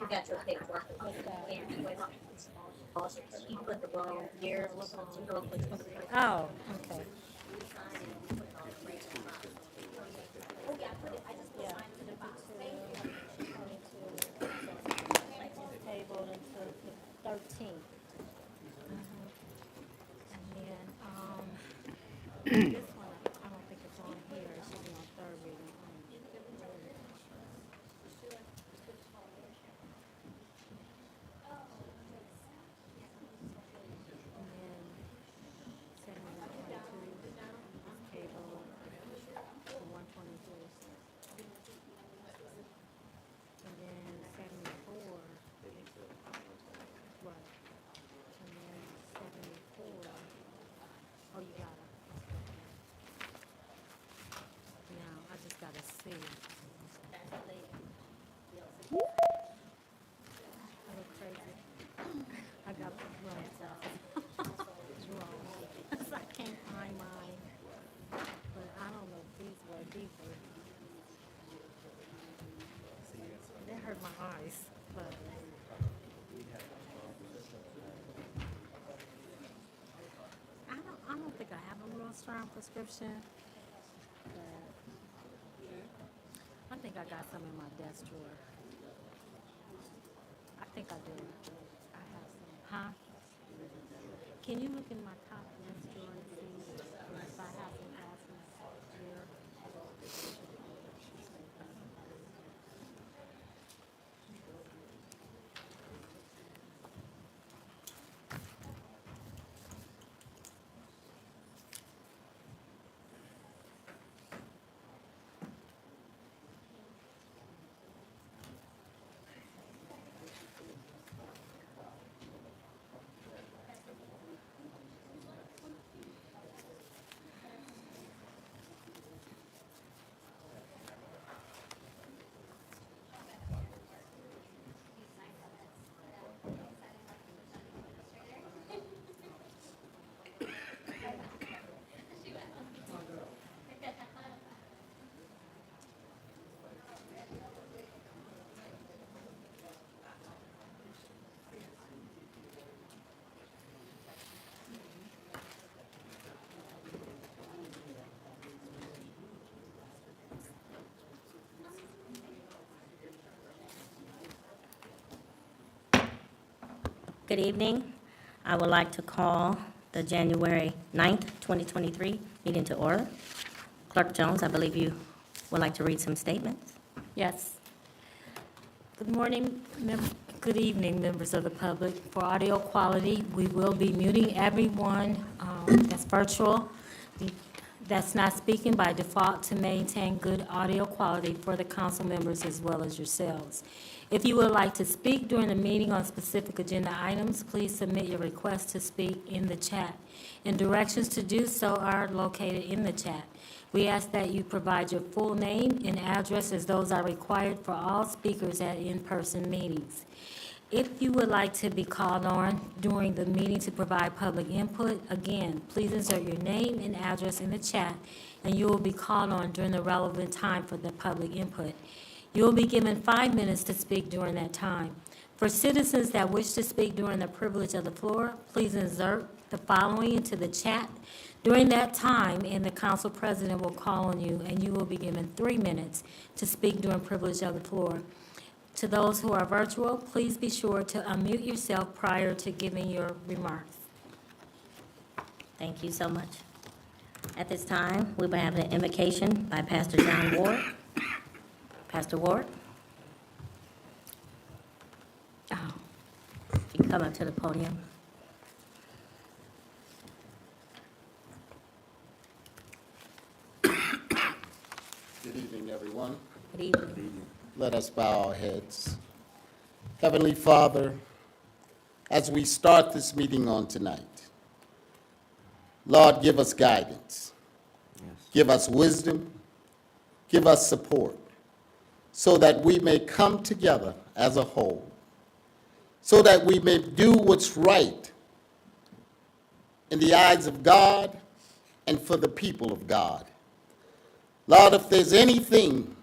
got your paperwork. You put the wrong year. Oh, okay. Tabled until the 13th. And then, this one, I don't think it's on here, it should be on third reading. And then 7122 is tabled to 123. And then 74, what? And then 74, oh, you got it. Now, I just gotta see. I look crazy. I got the wrong stuff. It's wrong. I can't find mine. But I don't know if these were deeper. That hurt my eyes, but. I don't think I have a real strong prescription. But I think I got some in my desk drawer. I think I do. I have some. Huh? Can you look in my top desk drawer and see if I have some glasses here? Good evening. I would like to call the January 9th, 2023 meeting to order. Clerk Jones, I believe you would like to read some statements. Yes. Good morning, good evening, members of the public. For audio quality, we will be muting everyone that's virtual, that's not speaking by default to maintain good audio quality for the council members as well as yourselves. If you would like to speak during the meeting on specific agenda items, please submit your request to speak in the chat, and directions to do so are located in the chat. We ask that you provide your full name and address, as those are required for all speakers at in-person meetings. If you would like to be called on during the meeting to provide public input, again, please insert your name and address in the chat, and you will be called on during the relevant time for the public input. You will be given 5 minutes to speak during that time. For citizens that wish to speak during the privilege of the floor, please insert the following into the chat during that time, and the council president will call on you, and you will be given 3 minutes to speak during privilege of the floor. To those who are virtual, please be sure to unmute yourself prior to giving your remarks. Thank you so much. At this time, we will have an invocation by Pastor John Ward. Pastor Ward, Oh, you can come up to the podium. Good evening, everyone. Good evening. Let us bow our heads. Heavenly Father, as we start this meeting on tonight, Lord, give us guidance. Give us wisdom. Give us support so that we may come together as a whole, so that we may do what's right in the eyes of God and for the people of God. Lord, if there's anything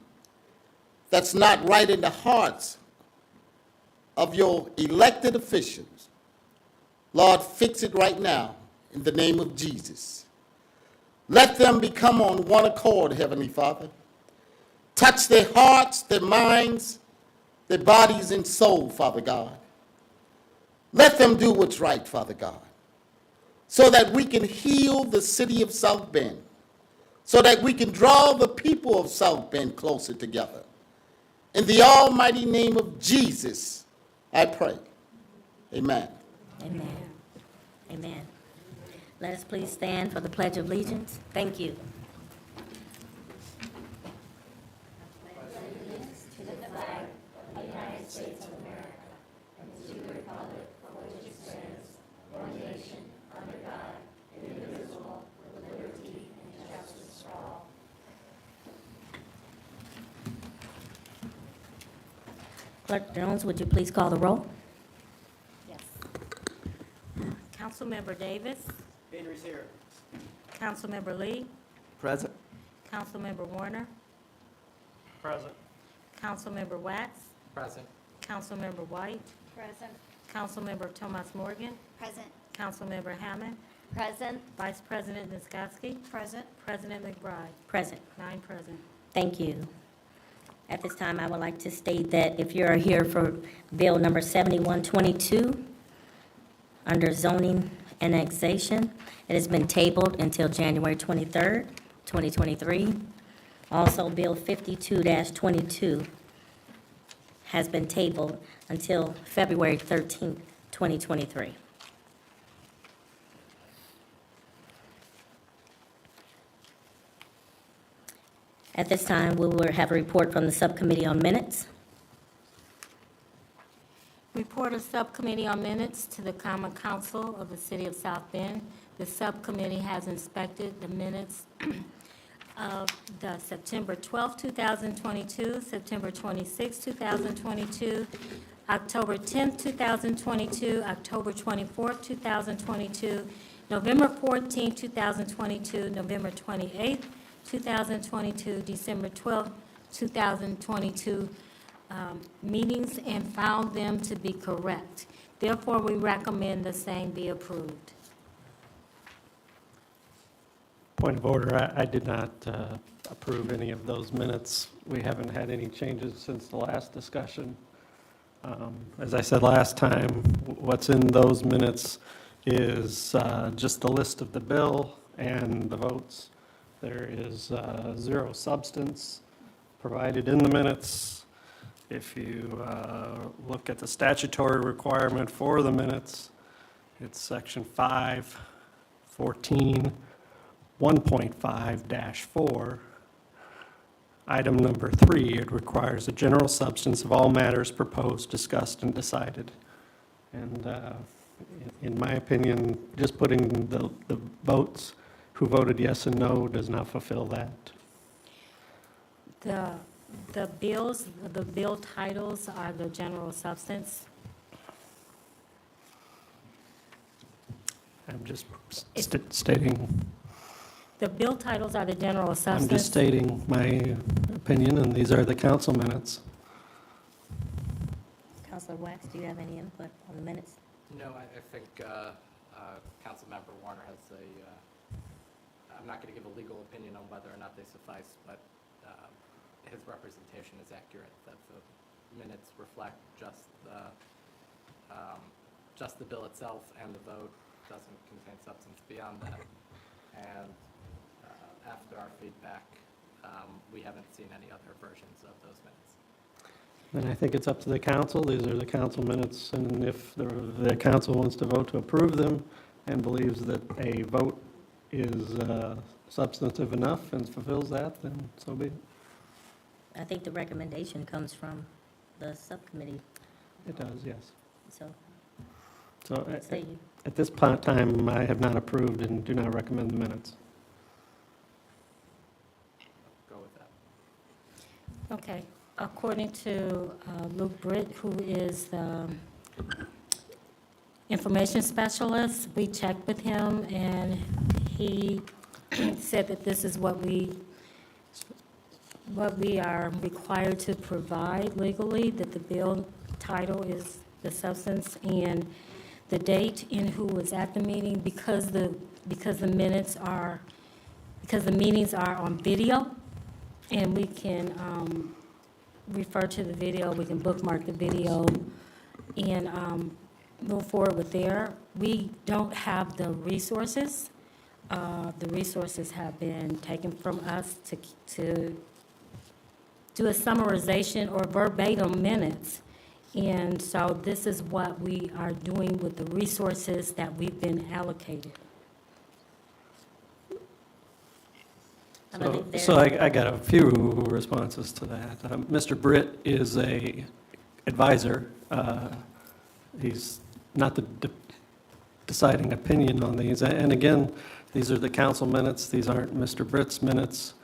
that's not right in the hearts of your elected officials. Lord, fix it right now in the name of Jesus. Let them become on one accord, Heavenly Father. Touch their hearts, their minds, their bodies and soul, Father God. Let them do what's right, Father God, so that we can heal the city of South Bend, so that we can draw the people of South Bend closer together. In the almighty name of Jesus, I pray. Amen. Amen. Amen. Let us please stand for the Pledge of Allegiance. Thank you. Clerk Jones, would you please call the roll? Yes. Councilmember Davis. Henry's here. Councilmember Lee. Present. Councilmember Warner. Present. Councilmember Wax. Present. Councilmember White. Present. Councilmember Thomas Morgan. Present. Councilmember Hammond. Present. Vice President Niskoski. Present. President McBride. Present. 9 present. Thank you. At this time, I would like to state that if you are here for Bill number 7122, under zoning annexation, it has been tabled until January 23rd, 2023. Also, Bill 52-22 has been tabled until February 13th, 2023. At this time, we will have a report from the Subcommittee on Minutes. Report of Subcommittee on Minutes to the Common Council of the City of South Bend. The subcommittee has inspected the minutes of the September 12, 2022, September 26, 2022, October 10, 2022, October 24, 2022, November 14, 2022, November 28, 2022, December 12, 2022 meetings, and found them to be correct. Therefore, we recommend the same be approved. Point of order, I did not approve any of those minutes. We haven't had any changes since the last discussion. As I said last time, what's in those minutes is just the list of the bill and the votes. There is zero substance provided in the minutes. If you look at the statutory requirement for the minutes, it's section 514, 1.5-4. Item number 3, it requires a general substance of all matters proposed, discussed, and decided. And in my opinion, just putting the votes, who voted yes and no, does not fulfill that. The bills, the bill titles are the general substance. I'm just stating, The bill titles are the general I'm substance. just stating my opinion, and these are the council minutes. Councilor Wax, do you have any input on the minutes? No, I think Councilmember Warner has I'm not going to give a legal opinion on whether or not they suffice, but his representation is accurate, that the minutes reflect just the bill itself, and the vote doesn't contain substance beyond that. And after our feedback, we haven't seen any other versions of those minutes. And I think it's up to the council. These are the council minutes, and if the council wants to vote to approve them and believes that a vote is substantive enough and fulfills that, then so be it. I think the recommendation comes from the subcommittee, It does, yes. so So say you. at this time, I have not approved and do not recommend the minutes. Go with that. Okay. According to Luke Britt, who is the information specialist, we checked with him, and he said that this is what we are required to provide legally, that the bill title is the substance and the date and who was at the meeting, because the meetings are on video, and we can refer to the video, we can bookmark the video, and move forward with there. We don't have the resources. The resources have been taken from us to do a summarization or verbatim minutes. And so this is what we are doing with the resources that we've been allocated. I believe there- So I got a few responses to that. Mr. Britt is a advisor. He's not the deciding opinion on these. And again, these are the council minutes. These aren't Mr. Britt's minutes.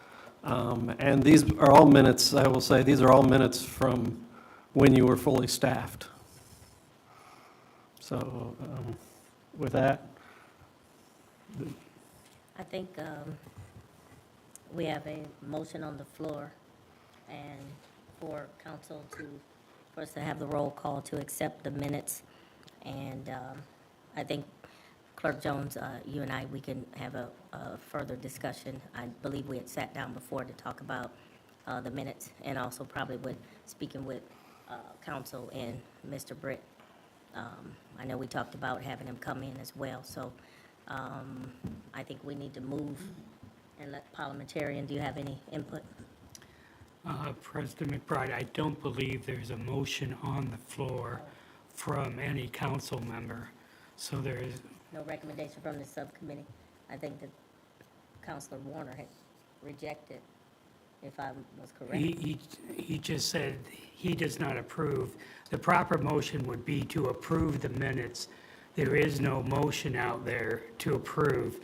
And these are all minutes, I will say, these are all minutes from when you were fully staffed. So with that, I think we have a motion on the floor, and for council for us to have the roll call to accept the minutes. And I think Clerk Jones, you and I, we can have a further discussion. I believe we had sat down before to talk about the minutes, and also probably speaking with council and Mr. Britt. I know we talked about having him come in as well, so I think we need to move and let parliamentarian, do you have any input? President McBride, I don't believe there's a motion on the floor from any council member. So there is, No recommendation from the subcommittee? I think that Councilor Warner had rejected, if I was correct. he just said he does not approve. The proper motion would be to approve the minutes. There is no motion out there to approve,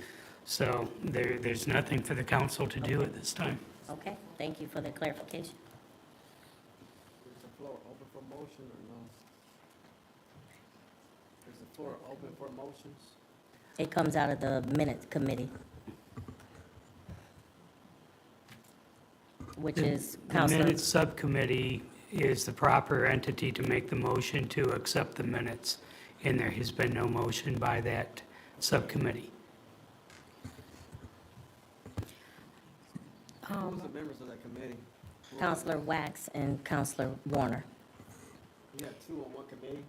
so there's nothing for the council to do at this time. Okay, thank you for the clarification. Is the floor open for motion or no? Is the floor open for motions? It comes out of the minutes committee, which is The Councilor. minutes subcommittee is the proper entity to make the motion to accept the minutes, and there has been no motion by that subcommittee. Who's the members of that committee? Councilor Wax and Councilor Warner. You got two on one committee?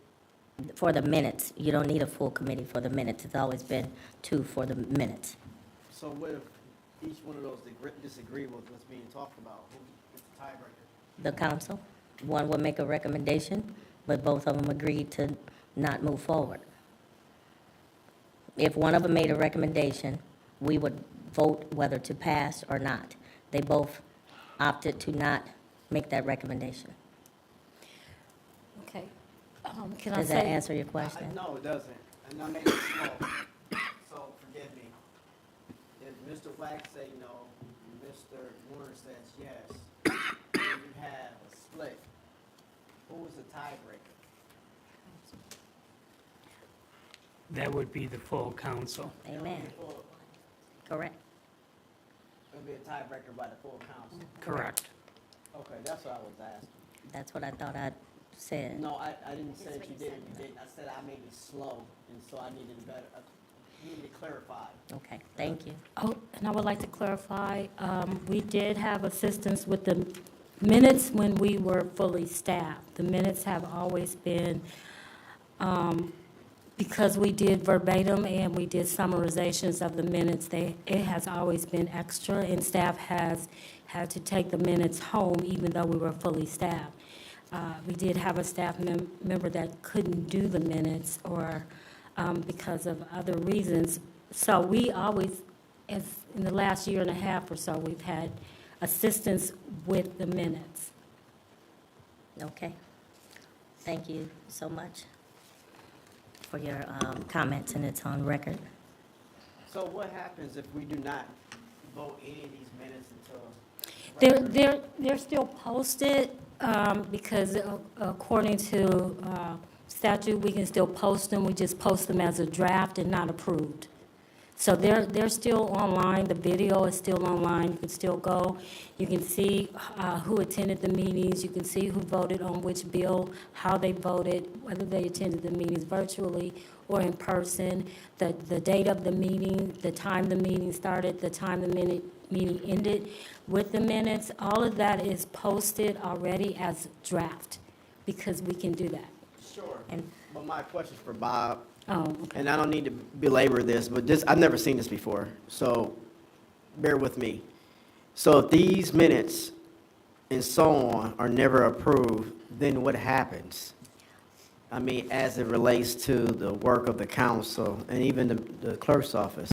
For the minutes, you don't need a full committee for the minutes. It's always been two for the minutes. So what if each one of those disagree with what's being talked about? Who's the tiebreaker? The council, one would make a recommendation, but both of them agreed to not move forward. If one of them made a recommendation, we would vote whether to pass or not. They both opted to not make that recommendation. Okay. Can I Does that say, answer your question? No, it doesn't. And I made it slow. So forgive me. If Mr. Wax say no, Mr. Warner says yes, and you have a split, who is the tiebreaker? That would be the full council. Amen, Well, correct. it'll be a tiebreaker by the full council. Correct. Okay, that's what I was asking. That's what I thought I said. No, I didn't say that you didn't. You didn't. I said I made it slow, and so I needed needed to clarify. Okay, thank you. oh, and I would like to clarify, we did have assistance with the minutes when we were fully staffed. The minutes have always been, because we did verbatim and we did summarizations of the minutes, it has always been extra, and staff has had to take the minutes home even though we were fully staffed. We did have a staff member that couldn't do the minutes or because of other reasons. So we always, as in the last year and a half or so, we've had assistance with the minutes. Okay. Thank you so much for your comments, and it's on record. So what happens if we do not vote any of these minutes until? They're still posted, because according to statute, we can still post them. We just post them as a draft and not approved. So they're still online, the video is still online, you can still go. You can see who attended the meetings, you can see who voted on which bill, how they voted, whether they attended the meetings virtually or in person, the date of the meeting, the time the meeting started, the time the meeting ended with the minutes. All of that is posted already as draft, because we can do that. Sure. And- But my question's for Bob, Oh, okay. and I don't need to belabor this, but this, I've never seen this before, so bear with me. So if these minutes and so on are never approved, then what happens? I mean, as it relates to the work of the council and even the clerk's office.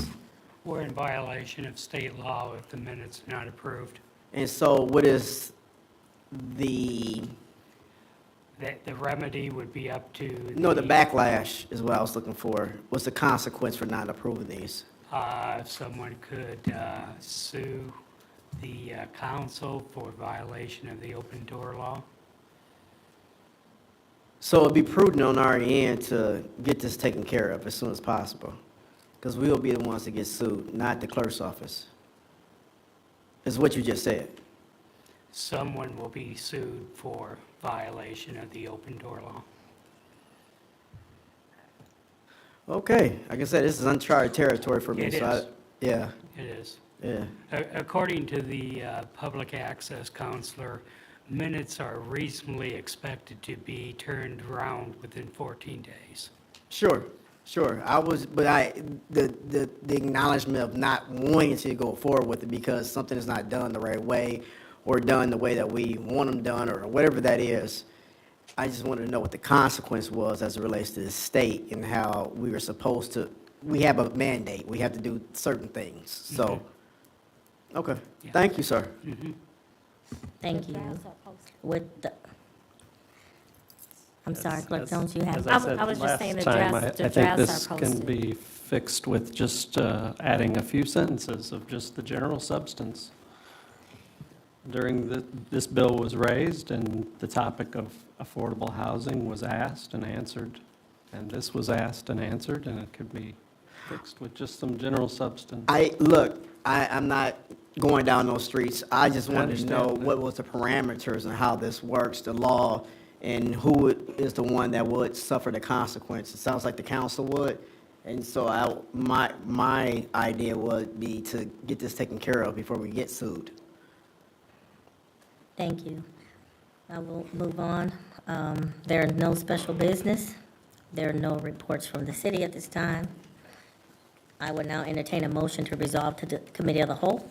We're in violation of state law if the minutes are not approved. And so what is the, The remedy would be up to. no, the backlash is what I was looking for. What's the consequence for not approving these? If someone could sue the council for violation of the open door law. So it'd be prudent on our end to get this taken care of as soon as possible, because we'll be the ones that get sued, not the clerk's office, is what you just said. Someone will be sued for violation of the open door law. Okay, like I said, this is uncharted territory for me, It so is. yeah, It is. yeah. According to the public access counselor, minutes are reasonably expected to be turned around within 14 days. Sure, the acknowledgement of not wanting to go forward with it because something is not done the right way or done the way that we want them done or whatever that is. I just wanted to know what the consequence was as it relates to the state and how we were supposed to, we have a mandate, we have to do certain things, so, okay, Yeah. thank you, sir. Thank you. With the, I'm sorry, Clerk As- Jones, you have. As I I was- said I was just last saying the time, drafts- the I think drafts this are can posted. be fixed with just adding a few sentences of just the general substance. This bill was raised, and the topic of affordable housing was asked and answered, and this was asked and answered, and it could be fixed with just some general substance. I'm not going down those streets. I just I wanted to know understand that. what was the parameters and how this works, the law, and who is the one that would suffer the consequence. It sounds like the council would. And so my idea would be to get this taken care of before we get sued. Thank you. I will move on. There are no special business. There are no reports from the city at this time. I would now entertain a motion to resolve to the Committee of the Whole.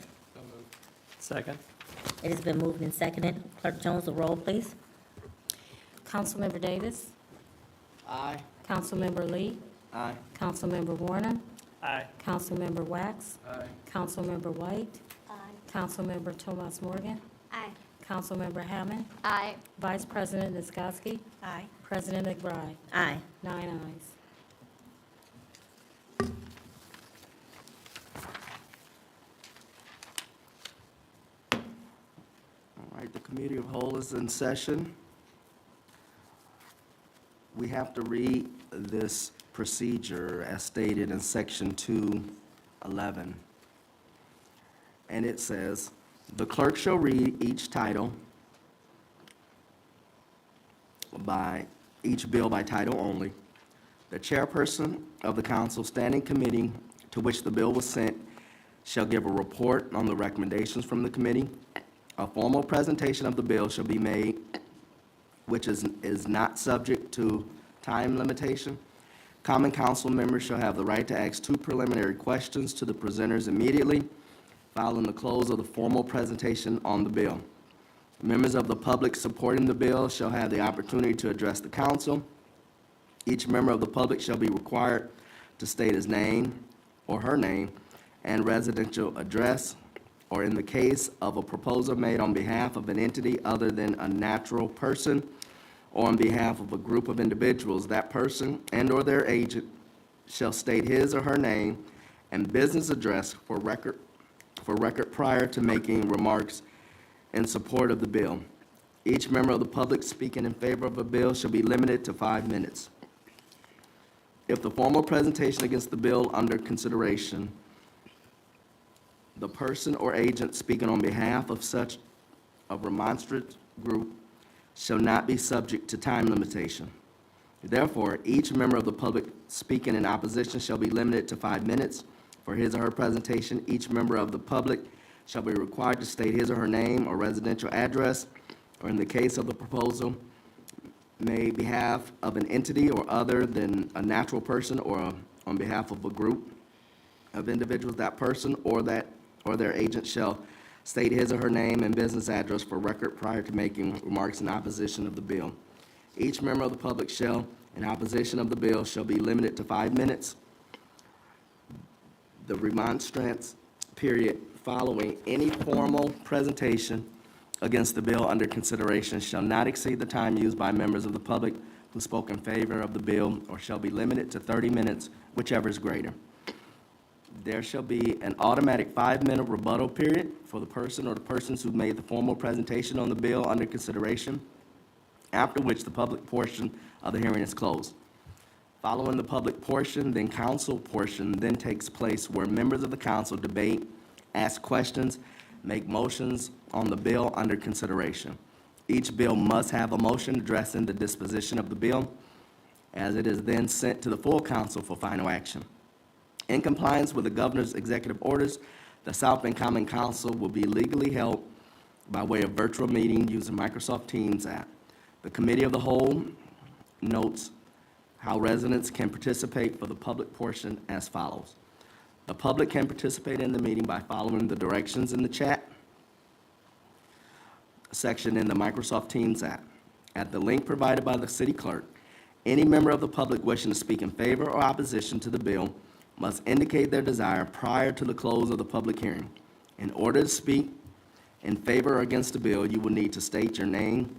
Second? It has been moved and seconded. Clerk Jones, the roll, please. Councilmember Davis, Aye. Councilmember Lee, Aye. Councilmember Warner, Aye. Councilmember Wax, Aye. Councilmember White, Councilmember Tomas Morgan, Aye. Councilmember Hammond, Aye. Vice President Niskoski, Aye. President McBride, Aye. 9 ayes. All right, the Committee of Whole is in session. We have to read this procedure as stated in Section 211. And it says, "The clerk shall read each title by, each bill by title only. The chairperson of the council standing committee to which the bill was sent shall give a report on the recommendations from the committee. A formal presentation of the bill shall be made, which is not subject to time limitation. Common council members shall have the right to ask 2 preliminary questions to the presenters immediately following the close of the formal presentation on the bill. Members of the public supporting the bill shall have the opportunity to address the council. Each member of the public shall be required to state his name or her name and residential address, or in the case of a proposal made on behalf of an entity other than a natural person or on behalf of a group of individuals, that person and/or their agent shall state his or her name and business address for record prior to making remarks in support of the bill. Each member of the public speaking in favor of a bill shall be limited to 5 minutes. If the formal presentation against the bill under consideration the person or agent speaking on behalf of such a remonstrant group shall not be subject to time limitation. Therefore, each member of the public speaking in opposition shall be limited to 5 minutes for his or her presentation. Each member of the public shall be required to state his or her name or residential address, or in the case of the proposal, may behalf of an entity or other than a natural person, or on behalf of a group of individuals. That person or their agent shall state his or her name and business address for record prior to making remarks in opposition of the bill. Each member of the public shall, in opposition of the bill, shall be limited to 5 minutes. The remonstrance period following any formal presentation against the bill under consideration shall not exceed the time used by members of the public who spoke in favor of the bill, or shall be limited to 30 minutes, whichever is greater. There shall be an automatic 5-minute rebuttal period for the person or the persons who made the formal presentation on the bill under consideration, after which the public portion of the hearing is closed. Following the public portion, then council portion then takes place, where members of the council debate, ask questions, make motions on the bill under consideration. Each bill must have a motion addressing the disposition of the bill, as it is then sent to the full council for final action. In compliance with the governor's executive orders, the South Bend Common Council will be legally held by way of virtual meeting using Microsoft Teams app. The Committee of the Whole notes how residents can participate for the public portion as follows. The public can participate in the meeting by following the directions in the chat section in the Microsoft Teams app. At the link provided by the city clerk, any member of the public wishing to speak in favor or opposition to the bill must indicate their desire prior to the close of the public hearing. In order to speak in favor or against the bill, you will need to state your name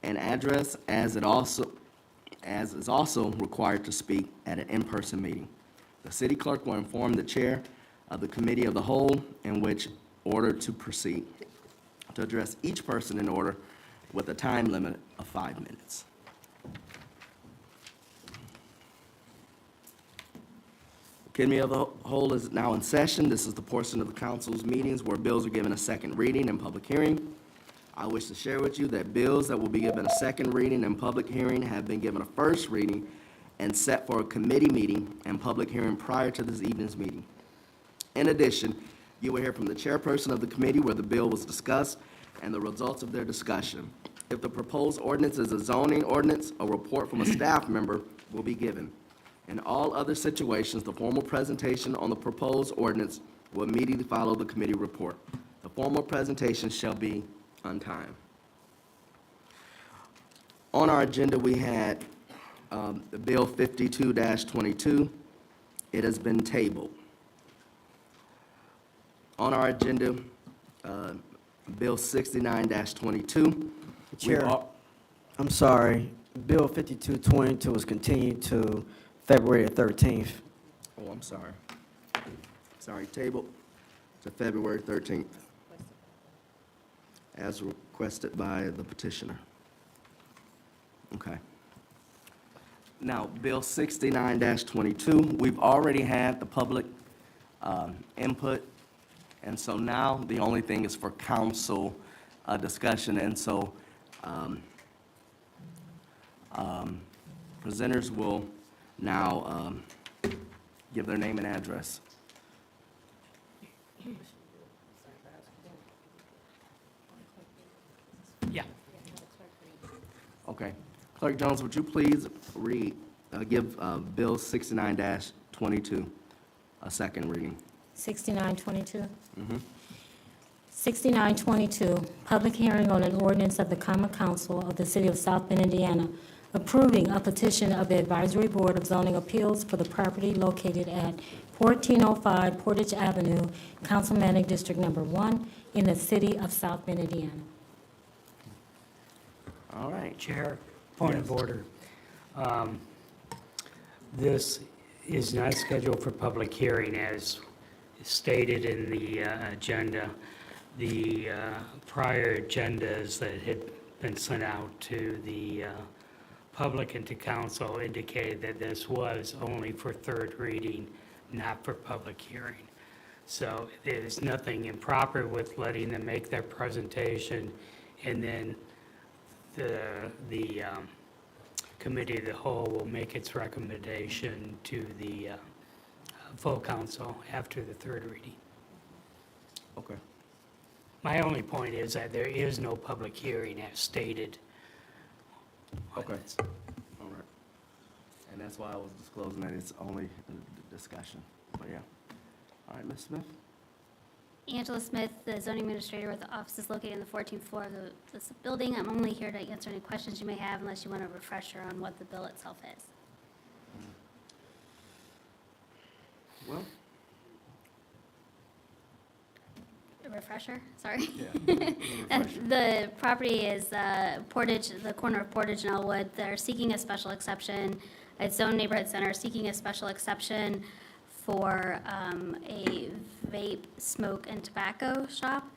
and address, as is also required to speak at an in-person meeting. The city clerk will inform the chair of the Committee of the Whole in which order to proceed, to address each person in order with a time limit of 5 minutes. Committee of the Whole is now in session. This is the portion of the council's meetings where bills are given a second reading and public hearing. I wish to share with you that bills that will be given a second reading and public hearing have been given a first reading and set for a committee meeting and public hearing prior to this evening's meeting. In addition, you will hear from the chairperson of the committee where the bill was discussed and the results of their discussion. If the proposed ordinance is a zoning ordinance, a report from a staff member will be given. In all other situations, the formal presentation on the proposed ordinance will immediately follow the committee report. The formal presentation shall be on time. On our agenda, we had the Bill 52-22. It has been tabled. On our agenda, Bill 69-22. Chair, I'm sorry, Bill 5222 was continued to February 13th. Oh, I'm sorry. Sorry, table to February 13th, as requested by the petitioner. Okay. Now, Bill 69-22, we've already had the public input, and so now the only thing is for council discussion, and so presenters will now give their name and address. Yeah. Okay. Clerk Jones, would you please give Bill 69-22 a second reading? 6922? 6922, public hearing on an ordinance of the Common Council of the City of South Bend, Indiana, approving a petition of the Advisory Board of Zoning Appeals for the property located at 1405 Portage Avenue, Councilmanic District Number 1, in the City of South Bend, Indiana. All right. Chair, point of order. This is not scheduled for public hearing as stated in the agenda. The prior agendas that had been sent out to the public and to council indicated that this was only for third reading, not for public hearing. So there's nothing improper with letting them make their presentation, and then the committee of the whole will make its recommendation to the full council after the third reading. Okay. My only point is that there is no public hearing as stated. on Okay. this. All right. And that's why I was disclosing that it's only a discussion, but yeah. All right, Ms. Smith? Angela Smith, the zoning administrator with the office is located on the 14th floor of this building. I'm only here to answer any questions you may have unless you want a refresher on what the bill itself is. Well, A refresher, sorry. yeah. The property is Portage, the corner of Portage and Elwood. They're seeking a special exception. It's Zone Neighborhood Center seeking a special exception for a vape, smoke, and tobacco shop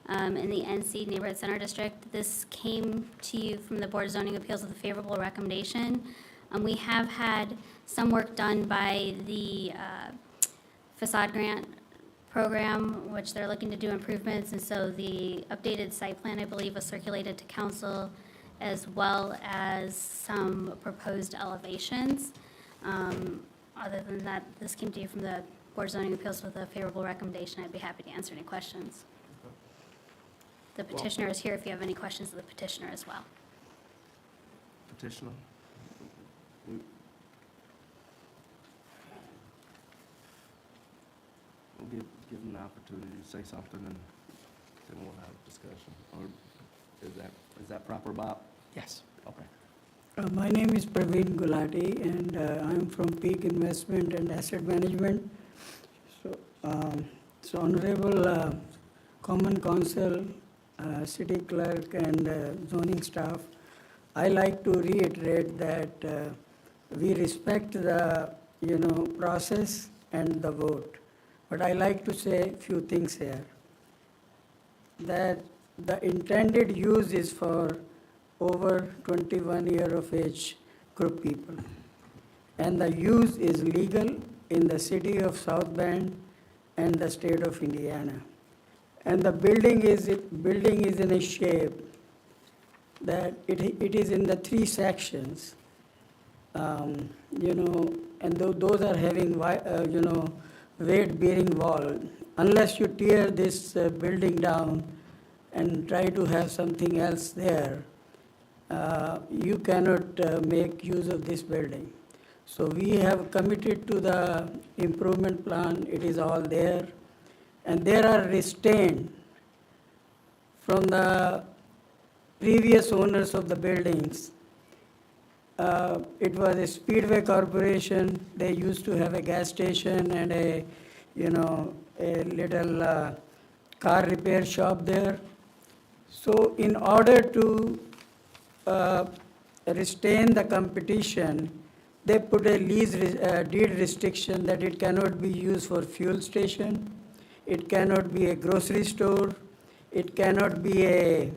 in the NC Neighborhood Center District. This came to you from the Board of Zoning Appeals with a favorable recommendation. We have had some work done by the facade grant program, which they're looking to do improvements, and so the updated site plan, I believe, was circulated to council, as well as some proposed elevations. Other than that, this came to you from the Board of Zoning Appeals with a favorable recommendation. I'd be happy to answer any questions. The petitioner is here if you have any questions of the petitioner as well. Petitioner? We'll give them the opportunity to say something, and then we'll have a discussion. Or is that proper, Bob? Yes. Okay. My name is Praveen Gulati, and I'm from Peak Investment and Asset Management. So Honorable Common Council, City Clerk, and zoning staff, I like to reiterate that we respect the, process and the vote. But I like to say a few things here. That the intended use is for over 21 year of age group people. And the use is legal in the city of South Bend and the state of Indiana. And the building is in a shape that it is in the three sections. And those are having, weight-bearing wall. Unless you tear this building down and try to have something else there, you cannot make use of this building. So we have committed to the improvement plan, it is all there. And there are restraints from the previous owners of the buildings. It was a Speedway Corporation, they used to have a gas station and a little car repair shop there. So in order to restrain the competition, they put a deed restriction that it cannot be used for fuel station, it cannot be a grocery store, it cannot be a,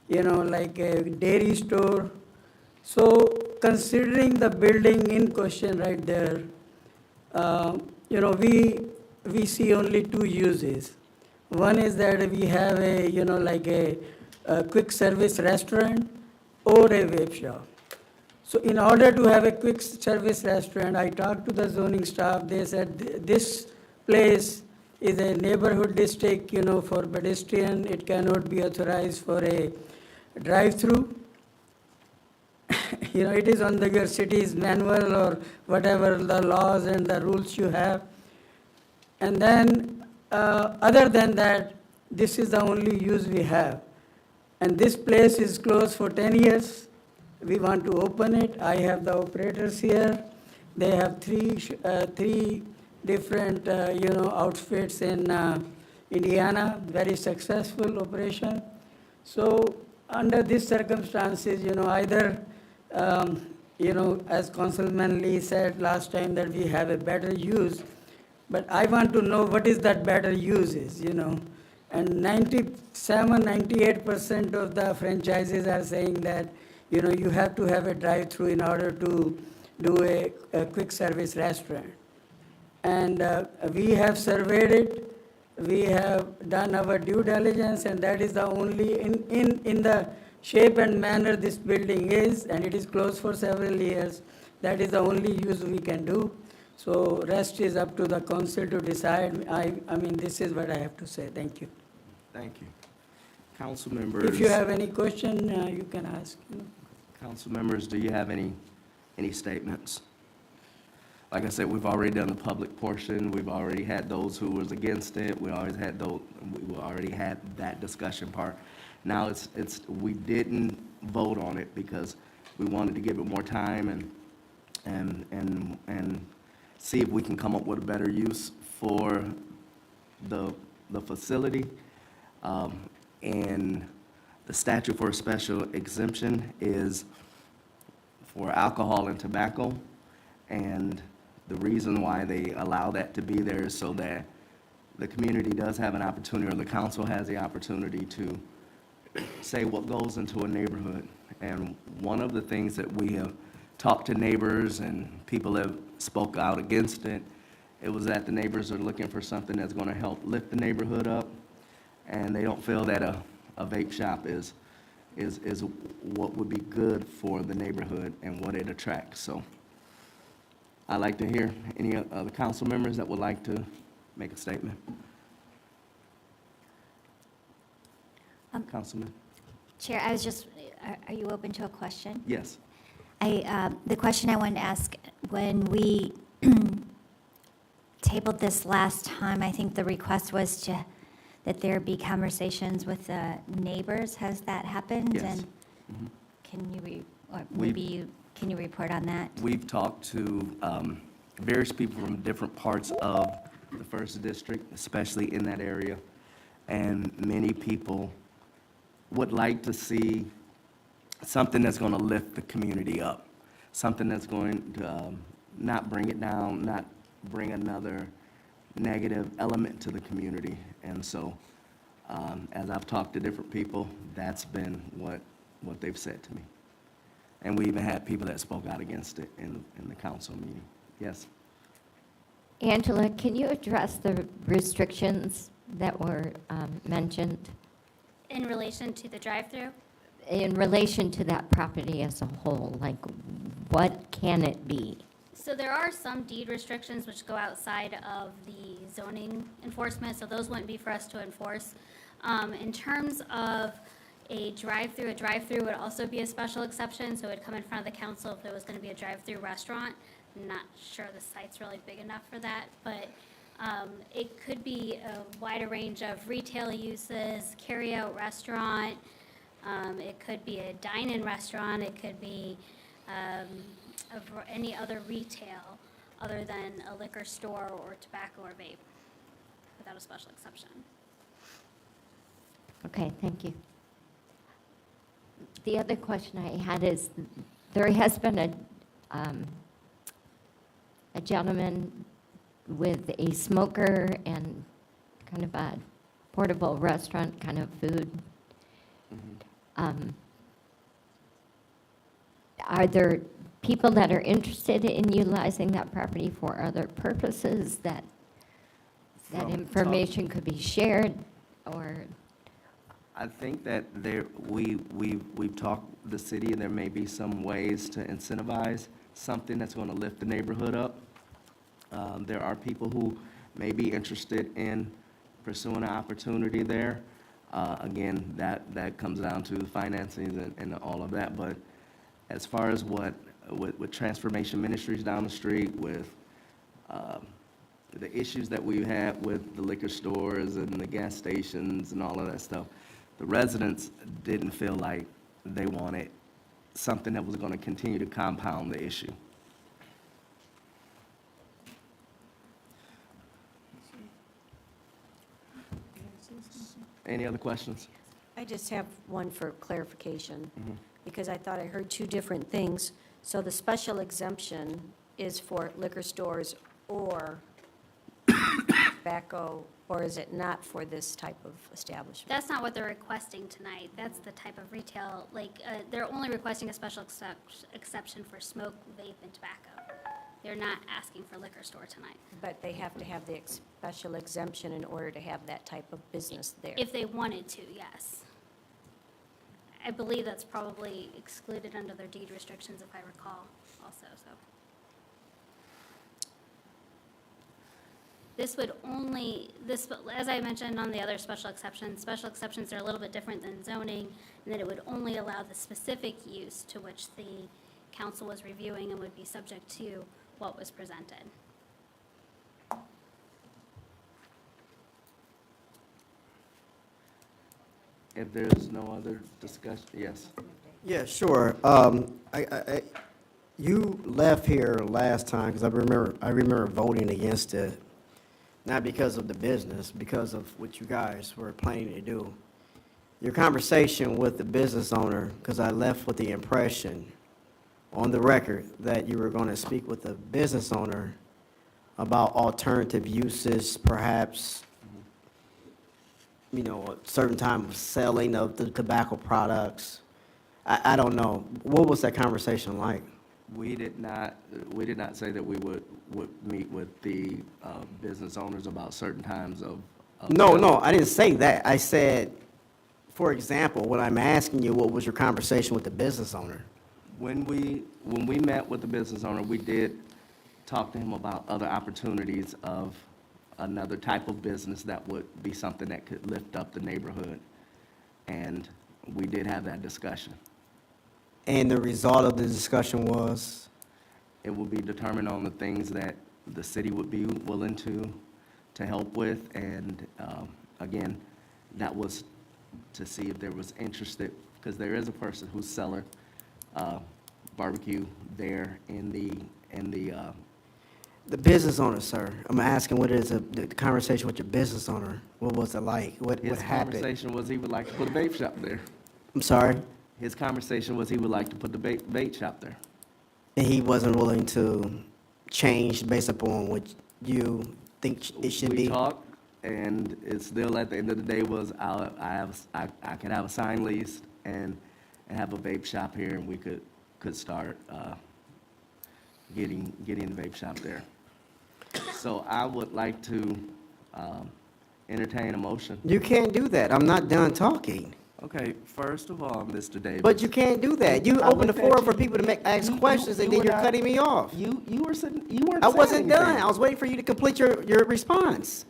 like a dairy store. So considering the building in question right there, we see only two uses. One is that we have a, like a quick service restaurant or a vape shop. So in order to have a quick service restaurant, I talked to the zoning staff, they said this place is a neighborhood district, for pedestrian, it cannot be authorized for a drive-through. It is on your city's manual or whatever the laws and the rules you have. And then, other than that, this is the only use we have. And this place is closed for 10 years. We want to open it. I have the operators here. They have three different, outfits in Indiana, very successful operation. So under these circumstances, either, as Councilman Lee said last time that we have a better use, but I want to know what is that better use is, And 98% of the franchises are saying that, you have to have a drive-through in order to do a quick service restaurant. And we have surveyed it, we have done our due diligence, and that is the only, in the shape and manner this building is, and it is closed for several years. That is the only use we can do. So rest is up to the council to decide. I mean, this is what I have to say. Thank you. Thank you. Council members. If you have any question, you can ask. Council members, do you have any statements? Like I said, we've already done the public portion, we've already had those who was against it, we already had that discussion part. Now we didn't vote on it because we wanted to give it more time and see if we can come up with a better use for the facility. And the statute for a special exemption is for alcohol and tobacco. And the reason why they allow that to be there is so that the community does have an opportunity, or the council has the opportunity to say what goes into a neighborhood. And one of the things that we have talked to neighbors and people have spoke out against it, it was that the neighbors are looking for something that's going to help lift the neighborhood up, and they don't feel that a vape shop is what would be good for the neighborhood and what it attracts. So I'd like to hear any other council members that would like to make a statement. Councilman? Chair, I was just, are you open to a question? Yes. The question I wanted to ask, when we tabled this last time, I think the request was that there be conversations with the neighbors. Has that happened? Yes. And can you report on that? We've talked to various people from different parts of the First District, especially in that area, and many people would like to see something that's going to lift the community up, something that's going to not bring it down, not bring another negative element to the community. And so, as I've talked to different people, that's been what they've said to me. And we even had people that spoke out against it in the council meeting. Yes? Angela, can you address the restrictions that were mentioned In relation to the drive-through, in relation to that property as a whole? Like, what can it be? so there are some deed restrictions which go outside of the zoning enforcement, so those wouldn't be for us to enforce. In terms of a drive-through would also be a special exception, so it would come in front of the council if there was gonna be a drive-through restaurant. I'm not sure the site's really big enough for that, but it could be a wider range of retail uses, carry-out restaurant, it could be a dine-in restaurant, it could be any other retail other than a liquor store or tobacco or vape, without a special exception. Okay, thank you. The other question I had is, there has been a gentleman with a smoker and kind of a portable restaurant kind of food. Are there people that are interested in utilizing that property for other purposes that From information could be shared, or? I think that we've talked with the city, and there may be some ways to incentivize something that's going to lift the neighborhood up. There are people who may be interested in pursuing an opportunity there. Again, that comes down to the financing and all of that. But as far as with Transformation Ministries down the street, with the issues that we had with the liquor stores and the gas stations and all of that stuff, the residents didn't feel like they wanted something that was going to continue to compound the issue. Any other questions? I just have one for clarification, because I thought I heard two different things. So the special exemption is for liquor stores or tobacco, or is it not for this type of establishment? That's not what they're requesting tonight. That's the type of retail, they're only requesting a special exception for smoke, vape, and tobacco. They're not asking for liquor store tonight. But they have to have the special exemption in order to have that type of business there. If they wanted to, yes. I believe that's probably excluded under their deed restrictions, if I recall, also, so. This would only, this, as I mentioned on the other special exceptions are a little bit different than zoning, and that it would only allow the specific use to which the council was reviewing and would be subject to what was presented. If there's no other discussion, yes. Yeah, sure. You left here last time, because I remember voting against it, not because of the business, because of what you guys were planning to do. Your conversation with the business owner, because I left with the impression on the record that you were going to speak with the business owner about alternative uses, perhaps, you know, a certain time of selling of the tobacco products. I don't know. What was that conversation like? We did not say that we would meet with the business owners about certain times of. No, I didn't say that. I said, for example, when I'm asking you, what was your conversation with the business owner? When we met with the business owner, we did talk to him about other opportunities of another type of business that would be something that could lift up the neighborhood. And we did have that discussion. And the result of the discussion was? It will be determined on the things that the city would be willing to help with. And again, that was to see if there was interest, because there is a person who's selling barbecue there in the. The business owner, sir. I'm asking what is the conversation with your business owner? What was it like? What His happened? conversation was he would like to put a vape shop there. I'm sorry? His conversation was he would like to put the vape shop there. And he wasn't willing to change based upon what you think it should We be? talked, and it's still at the end of the day was I could have a sign leased and have a vape shop here, and we could start getting the vape shop there. So I would like to entertain a motion. You can't do that. I'm not done talking. Okay, first of all, Mr. Davis. But you can't do that. You I open the looked at floor you. for people to ask You- questions, and you then were you're not- cutting me off. You weren't saying I wasn't done. anything. I was waiting for you to complete your response.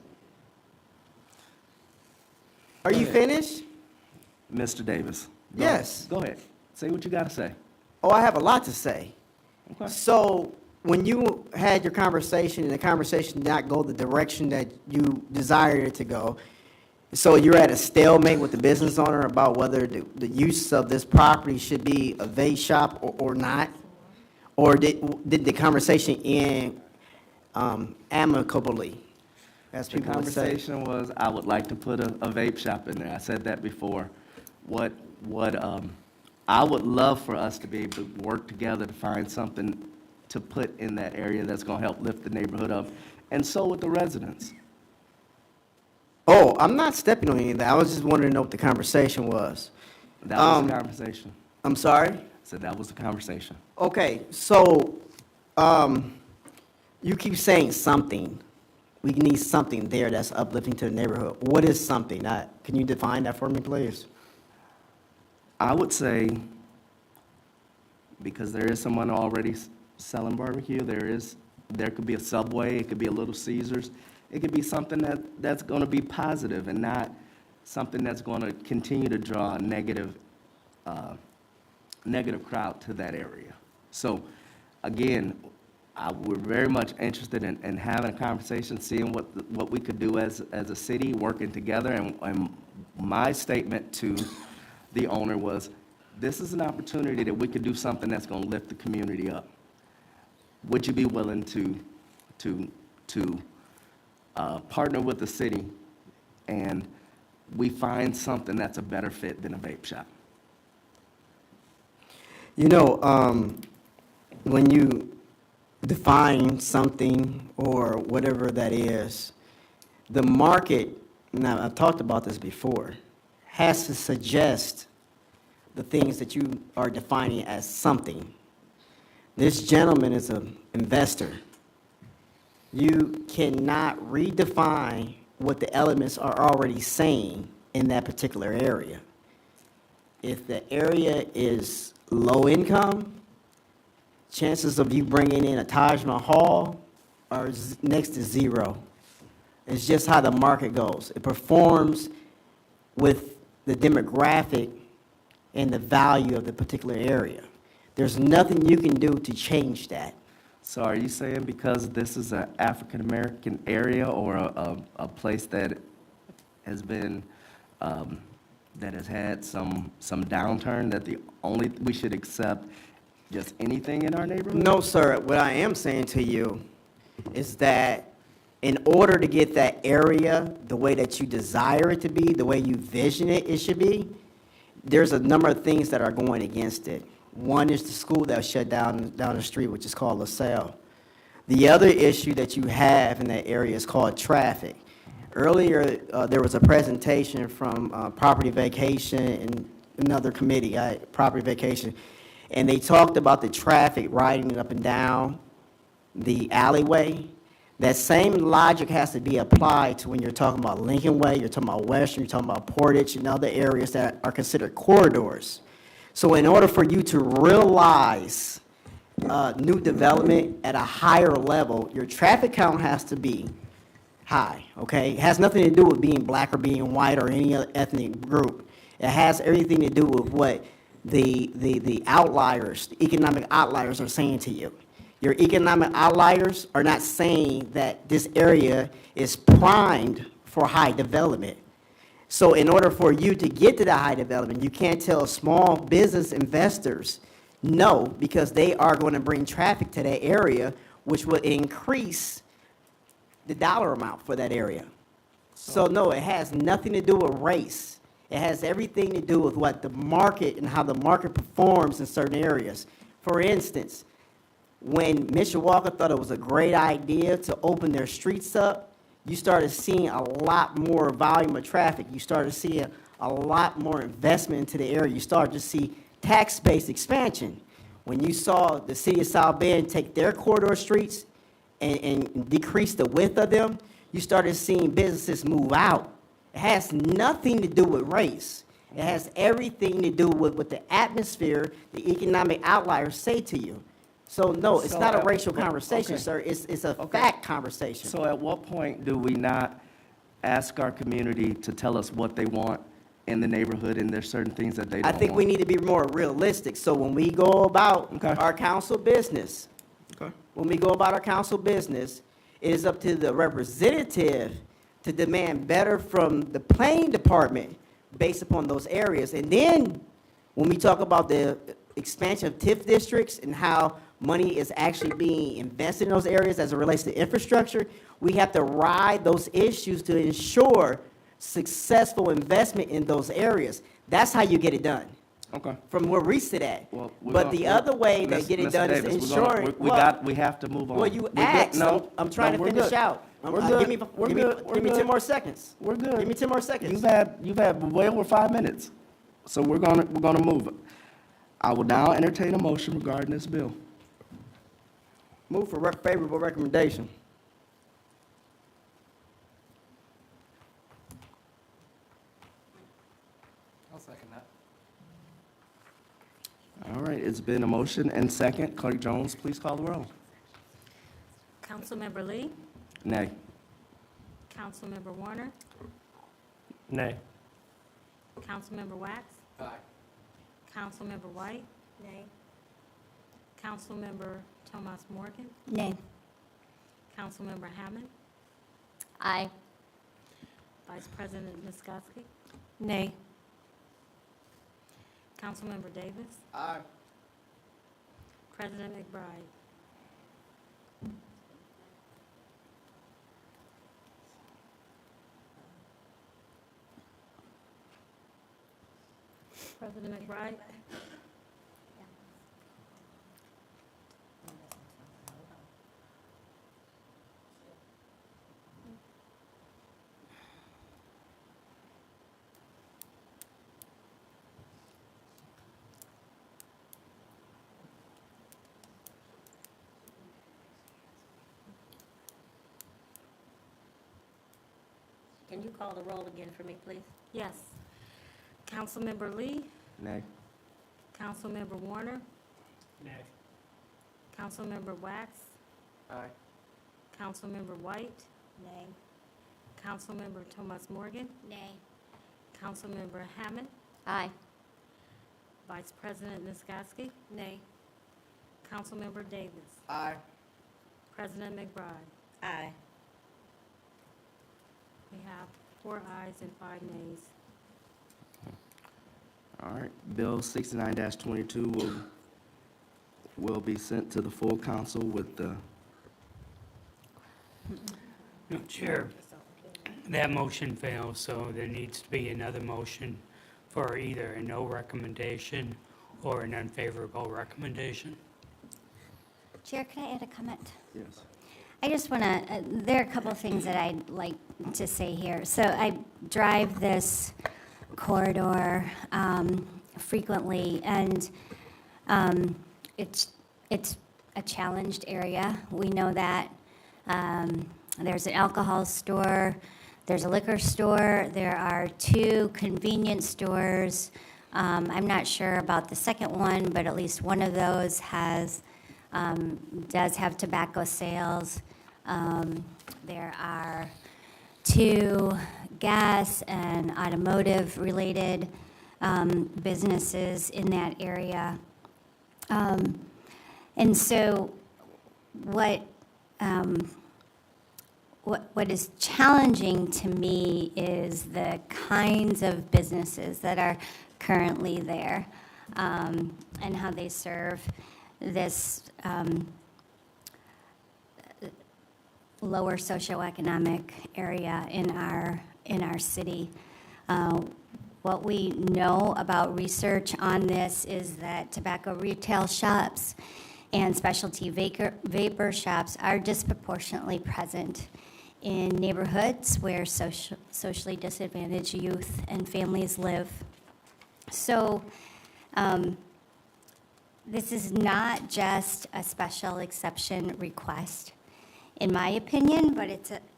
Are you finished? Mr. Davis. Go- Yes. Go ahead. Say what you got to say. Oh, I have a lot to say. Okay. So when you had your conversation and the conversation did not go the direction that you desired it to go, so you're at a stalemate with the business owner about whether the use of this property should be a vape shop or not? Or did the conversation end amicably, as The people would say? conversation was, I would like to put a vape shop in there. I said that before. What I would love for us to be able to work together to find something to put in that area that's gonna help lift the neighborhood up, and so with the residents. Oh, I'm not stepping on any of that. I was just wondering to know what the conversation was. That was the conversation. I'm sorry? I said that was the conversation. Okay, so, you keep saying something. We need something there that's uplifting to the neighborhood. What is something? Can you define that for me, please? I would say, because there is someone already selling barbecue, there could be a Subway, it could be a Little Caesars. It could be something that's going to be positive and not something that's going to continue to draw a negative crowd to that area. So, again, we're very much interested in having a conversation, seeing what we could do as a city, working together. And my statement to the owner was, this is an opportunity that we could do something that's going to lift the community up. Would you be willing to partner with the city and we find something that's a better fit than a vape shop? You know, when you define something or whatever that is, the market, now I've talked about this before, has to suggest the things that you are defining as something. This gentleman is an investor. You cannot redefine what the elements are already saying in that particular area. If the area is low income, chances of you bringing in a Taj Mahal are next to zero. It's just how the market goes. It performs with the demographic and the value of the particular area. There's nothing you can do to change that. So are you saying because this is an African-American area or a place that has been, that has had some downturn, that we should accept just anything in our neighborhood? No, sir. What I am saying to you is that in order to get that area the way that you desire it to be, the way you vision it should be, there's a number of things that are going against it. One is the school that was shut down the street, which is called LaSalle. The other issue that you have in that area is called traffic. Earlier, there was a presentation from Property Vacation and another committee, Property Vacation, and they talked about the traffic riding up and down the alleyway. That same logic has to be applied to when you're talking about Lincoln Way, you're talking about Western, you're talking about Portage, and other areas that are considered corridors. So in order for you to realize new development at a higher level, your traffic count has to be high, okay? It has nothing to do with being black or being white or any other ethnic group. It has everything to do with what the outliers, the economic outliers are saying to you. Your economic outliers are not saying that this area is primed for high development. So in order for you to get to the high development, you can't tell small business investors no, because they are going to bring traffic to that area, which will increase the dollar amount for that area. So no, it has nothing to do with race. It has everything to do with what the market and how the market performs in certain areas. For instance, when Mishawaka thought it was a great idea to open their streets up, you started seeing a lot more volume of traffic. You started seeing a lot more investment into the area. You started to see tax-based expansion. When you saw the city of South Bend take their corridor streets and decrease the width of them, you started seeing businesses move out. It has nothing to do with race. It has everything to do with what the atmosphere, the economic outliers say to you. So no, it's not a racial conversation, okay. sir. It's a fact conversation. So at what point do we not ask our community to tell us what they want in the neighborhood, and there's certain things that they don't I want? think we need to be more realistic. So when we go about Okay. our council business, Okay. when we go about our council business, it is up to the representative to demand better from the planning department based upon those areas. And then, when we talk about the expansion of TIF districts and how money is actually being invested in those areas as it relates to infrastructure, we have to ride those issues to ensure successful investment in those areas. That's how you get it done, Okay. from where we sit at. Well, But the other way to get it Mr. done is Davis, we're gonna- ensuring. we have to move on. Well, you We're good. asked, No, I'm trying no, to we're finish good. out. We're Give good. me, We're give me, good. We're give me 10 good. more seconds. We're good. Give me 10 more seconds. You've had way over 5 minutes, so we're gonna move it. I will now entertain a motion regarding this bill. Move for favorable recommendation. I'll second that. All right, it's been a motion and second. Clerk Jones, please call the roll. Councilmember Lee, Nay. Councilmember Warner, Nay. Councilmember Wax, Aye. Councilmember White. Nay. Councilmember Tomas Morgan, Nay. Councilmember Hammond, Aye. Vice President Miskowski, Nay. Councilmember Davis, Aye. President McBride. President McBride, can you call the roll again for me, please? Yes. Councilmember Lee, Nay. Councilmember Warner, Nay. Councilmember Wax, Aye. Councilmember White, Nay. Councilmember Thomas Morgan, Nay. Councilmember Hammond, Aye. Vice President Niskoski, Nay. Councilmember Davis, Aye. President McBride. Aye. We have 4 ayes and 5 nays. All right, Bill 69-22 will be sent to the full council with the, No, Chair, that motion fails, so there needs to be another motion for either a no recommendation or an unfavorable recommendation. Chair, can I add a comment? yes. I just want to, there are a couple of things that I'd like to say here. So I drive this corridor frequently, and it's a challenged area. We know that. There's an alcohol store, there's a liquor store, there are 2 convenience stores. I'm not sure about the second one, but at least one of those does have tobacco sales. There are 2 gas and automotive-related businesses in that area. And so what is challenging to me is the kinds of businesses that are currently there, and how they serve this lower socioeconomic area in our city. What we know about research on this is that tobacco retail shops and specialty vapor shops are disproportionately present in neighborhoods where socially disadvantaged youth and families live. So this is not just a special exception request, in my opinion, but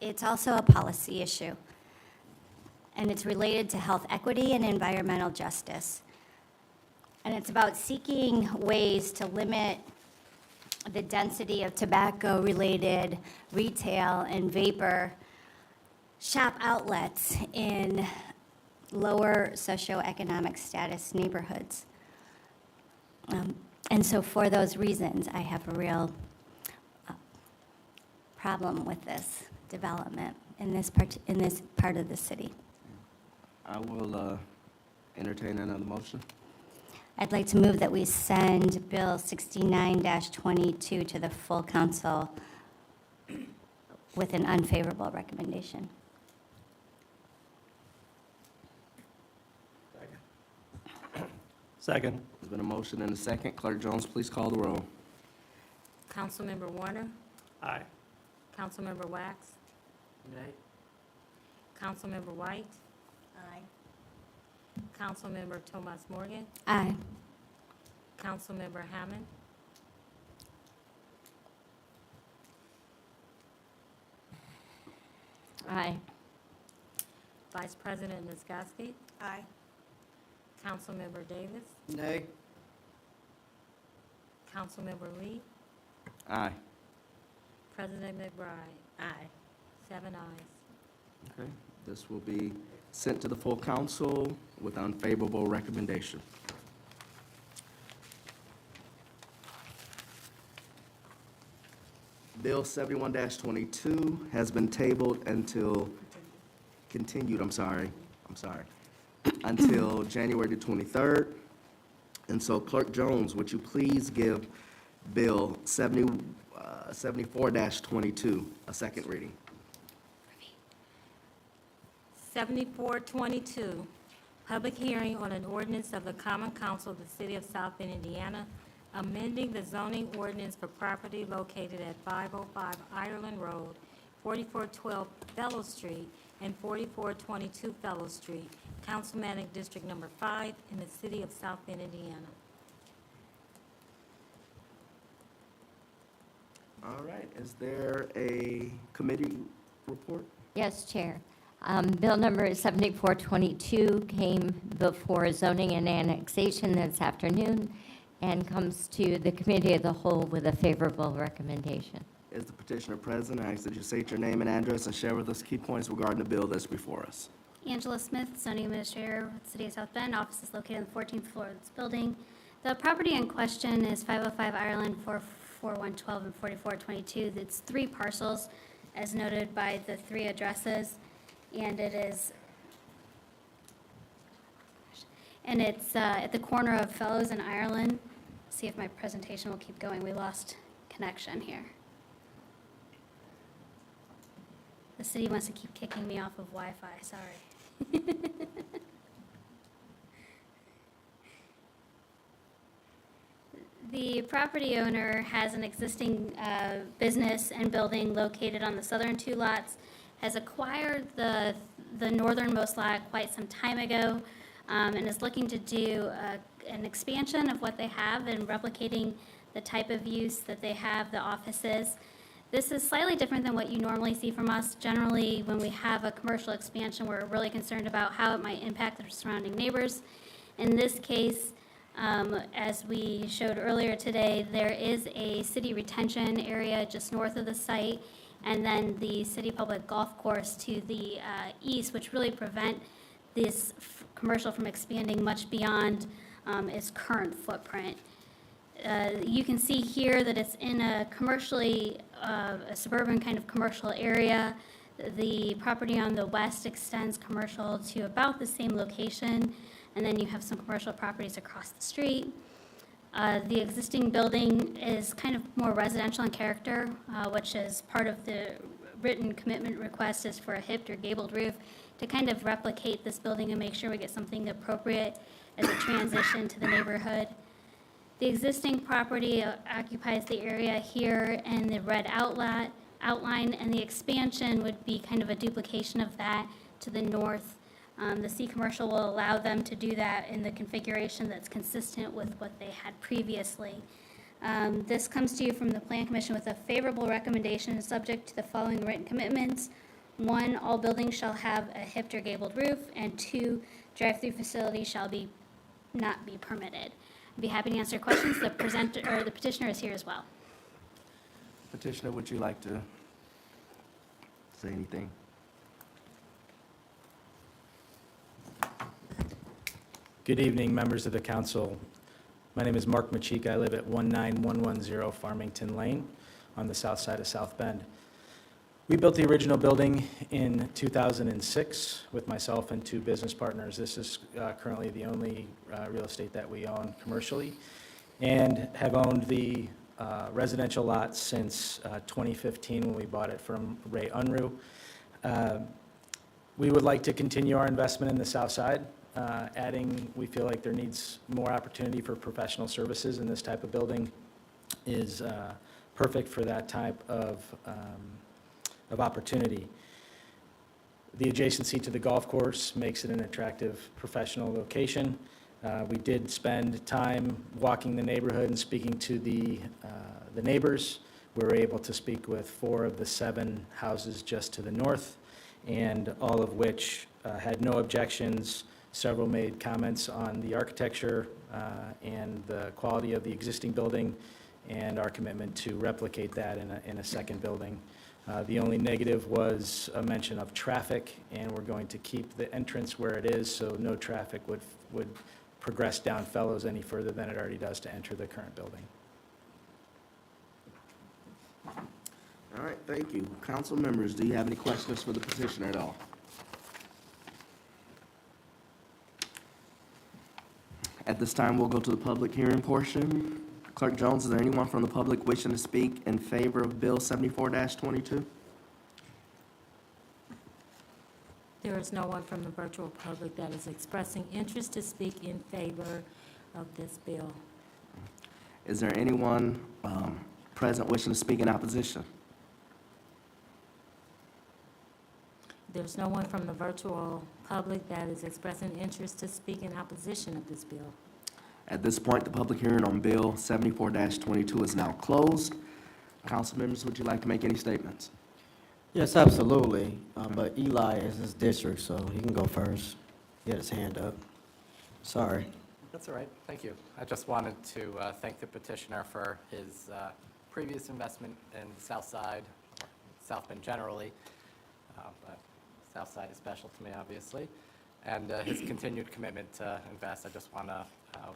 it's also a policy issue. And it's related to health equity and environmental justice. And it's about seeking ways to limit the density of tobacco-related retail and vapor shop outlets in lower socioeconomic status neighborhoods. And so for those reasons, I have a real problem with this development in this part of the city. I will entertain another motion. I'd like to move that we send Bill 69-22 to the full council with an unfavorable recommendation. Second. There's been a motion and a second. Clerk Jones, please call the roll. Councilmember Warner, Aye. Councilmember Wax, Nay. Councilmember White, Aye. Councilmember Thomas Morgan, Aye. Councilmember Hammond, Aye. Vice President Niskoski, Aye. Councilmember Davis, Nay. Councilmember Lee, Aye. President McBride. Aye. 7 ayes. Okay, this will be sent to the full council with unfavorable recommendation. Bill 71-22 has been tabled until, continued, until January the 23rd. And so Clerk Jones, would you please give Bill 74-22 a second reading? 7422, public hearing on an ordinance of the Common Council of the City of South Bend, Indiana, amending the zoning ordinance for property located at 505 Ireland Road, 4412 Fellow Street, and 4422 Fellow Street, Councilmanic District Number 5 in the City of South Bend, Indiana. All right, is there a committee report? Yes, Chair. Bill number 7422 came before zoning and annexation this afternoon and comes to the committee of the whole with a favorable recommendation. Is the petitioner present? I ask that you state your name and address and share with us key points regarding the bill that's before us. Angela Smith, zoning administrator, City of South Bend. Office is located on the 14th floor of this building. The property in question is 505 Ireland, 44112 and 4422. It's 3 parcels, as noted by the 3 addresses, and it's at the corner of Fellows and Ireland. See if my presentation will keep going. We lost connection here. The city wants to keep kicking me off of Wi-Fi, sorry. The property owner has an existing business and building located on the southern 2 lots, has acquired the northernmost lot quite some time ago, and is looking to do an expansion of what they have and replicating the type of use that they have, the offices. This is slightly different than what you normally see from us. Generally, when we have a commercial expansion, we're really concerned about how it might impact the surrounding neighbors. In this case, as we showed earlier today, there is a city retention area just north of the site, and then the city public golf course to the east, which really prevent this commercial from expanding much beyond its current footprint. You can see here that it's in a commercially, a suburban kind of commercial area. The property on the west extends commercial to about the same location, and then you have some commercial properties across the street. The existing building is kind of more residential in character, which is part of the written commitment request is for a hipped or gabled roof to kind of replicate this building and make sure we get something appropriate as a transition to the neighborhood. The existing property occupies the area here in the red outline, and the expansion would be kind of a duplication of that to the north. The C commercial will allow them to do that in the configuration that's consistent with what they had previously. This comes to you from the Plan Commission with a favorable recommendation subject to the following written commitments. 1, all buildings shall have a hipped or gabled roof, and 2, drive-through facilities shall not be permitted. I'd be happy to answer questions. The petitioner is here as well. Petitioner, would you like to say anything? Good evening, members of the council. My name is Mark Machik. I live at 19110 Farmington Lane on the south side of South Bend. We built the original building in 2006 with myself and 2 business partners. This is currently the only real estate that we own commercially, and have owned the residential lot since 2015 when we bought it from Ray Unruh. We would like to continue our investment in the south side. We feel like there needs more opportunity for professional services, and this type of building is perfect for that type of opportunity. The adjacency to the golf course makes it an attractive professional location. We did spend time walking the neighborhood and speaking to the neighbors. We were able to speak with 4 of the 7 houses just to the north, and all of which had no objections. Several made comments on the architecture and the quality of the existing building, and our commitment to replicate that in a second building. The only negative was a mention of traffic, and we're going to keep the entrance where it is, so no traffic would progress down Fellows any further than it already does to enter the current building. All right, thank you. Council members, do you have any questions for the petitioner at all? At this time, we'll go to the public hearing portion. Clerk Jones, is there anyone from the public wishing to speak in favor of Bill 74-22? There is no one from the virtual public that is expressing interest to speak in favor of this bill. Is there anyone present wishing to speak in opposition? There's no one from the virtual public that is expressing interest to speak in opposition of this bill. At this point, the public hearing on Bill 74-22 is now closed. Council members, would you like to make any statements? Yes, absolutely. But Eli is his district, so he can go first. He had his hand up. Sorry. That's all right, thank you. I just wanted to thank the petitioner for his previous investment in South Side, or South Bend generally, but South Side is special to me, obviously, and his continued commitment to invest. I just want to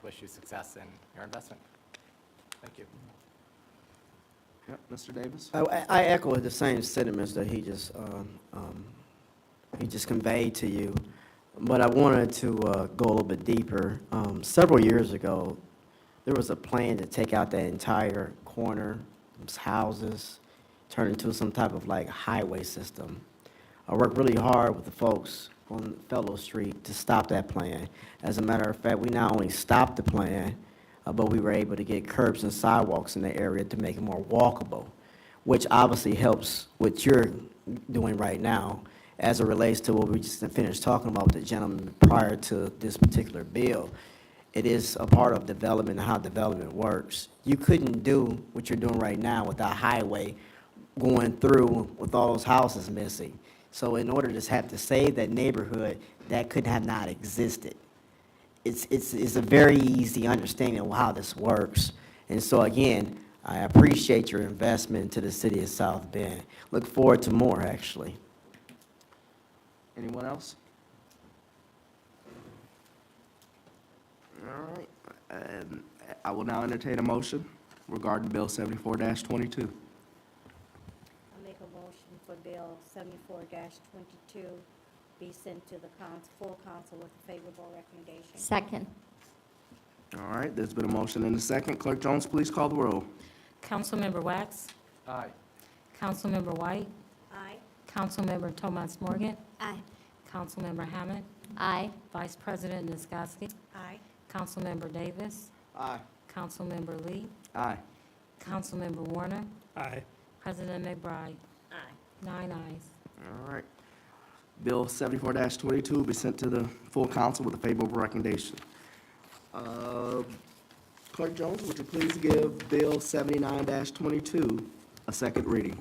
wish you success in your investment. Thank you. Yep, Mr. Davis? I echo the same sentiments that he just conveyed to you, but I wanted to go a little bit deeper. Several years ago, there was a plan to take out that entire corner, those houses, turn into some type of like highway system. I worked really hard with the folks on Fellow Street to stop that plan. As a matter of fact, we not only stopped the plan, but we were able to get curbs and sidewalks in the area to make it more walkable, which obviously helps what you're doing right now as it relates to what we just finished talking about with the gentleman prior to this particular bill. It is a part of development and how development works. You couldn't do what you're doing right now with that highway going through with all those houses missing. So in order to have to save that neighborhood, that could have not existed. It's a very easy understanding of how this works. And so again, I appreciate your investment into the city of South Bend. Look forward to more, actually. Anyone else? All right. I will now entertain a motion regarding Bill 74-22. I'll make a motion for Bill 74-22 be sent to the full council with a favorable recommendation. Second. All right, there's been a motion and a second. Clerk Jones, please call the roll. Councilmember Wax? Aye. Councilmember White? Aye. Councilmember Tomas Morgan? Aye. Councilmember Hammond? Aye. Vice President Niskoski? Aye. Councilmember Davis? Aye. Councilmember Lee? Aye. Councilmember Warner? Aye. President McBride? Aye. 9 ayes. All right. Bill 74-22 will be sent to the full council with a favorable recommendation. Clerk Jones, would you please give Bill 79-22 a second reading?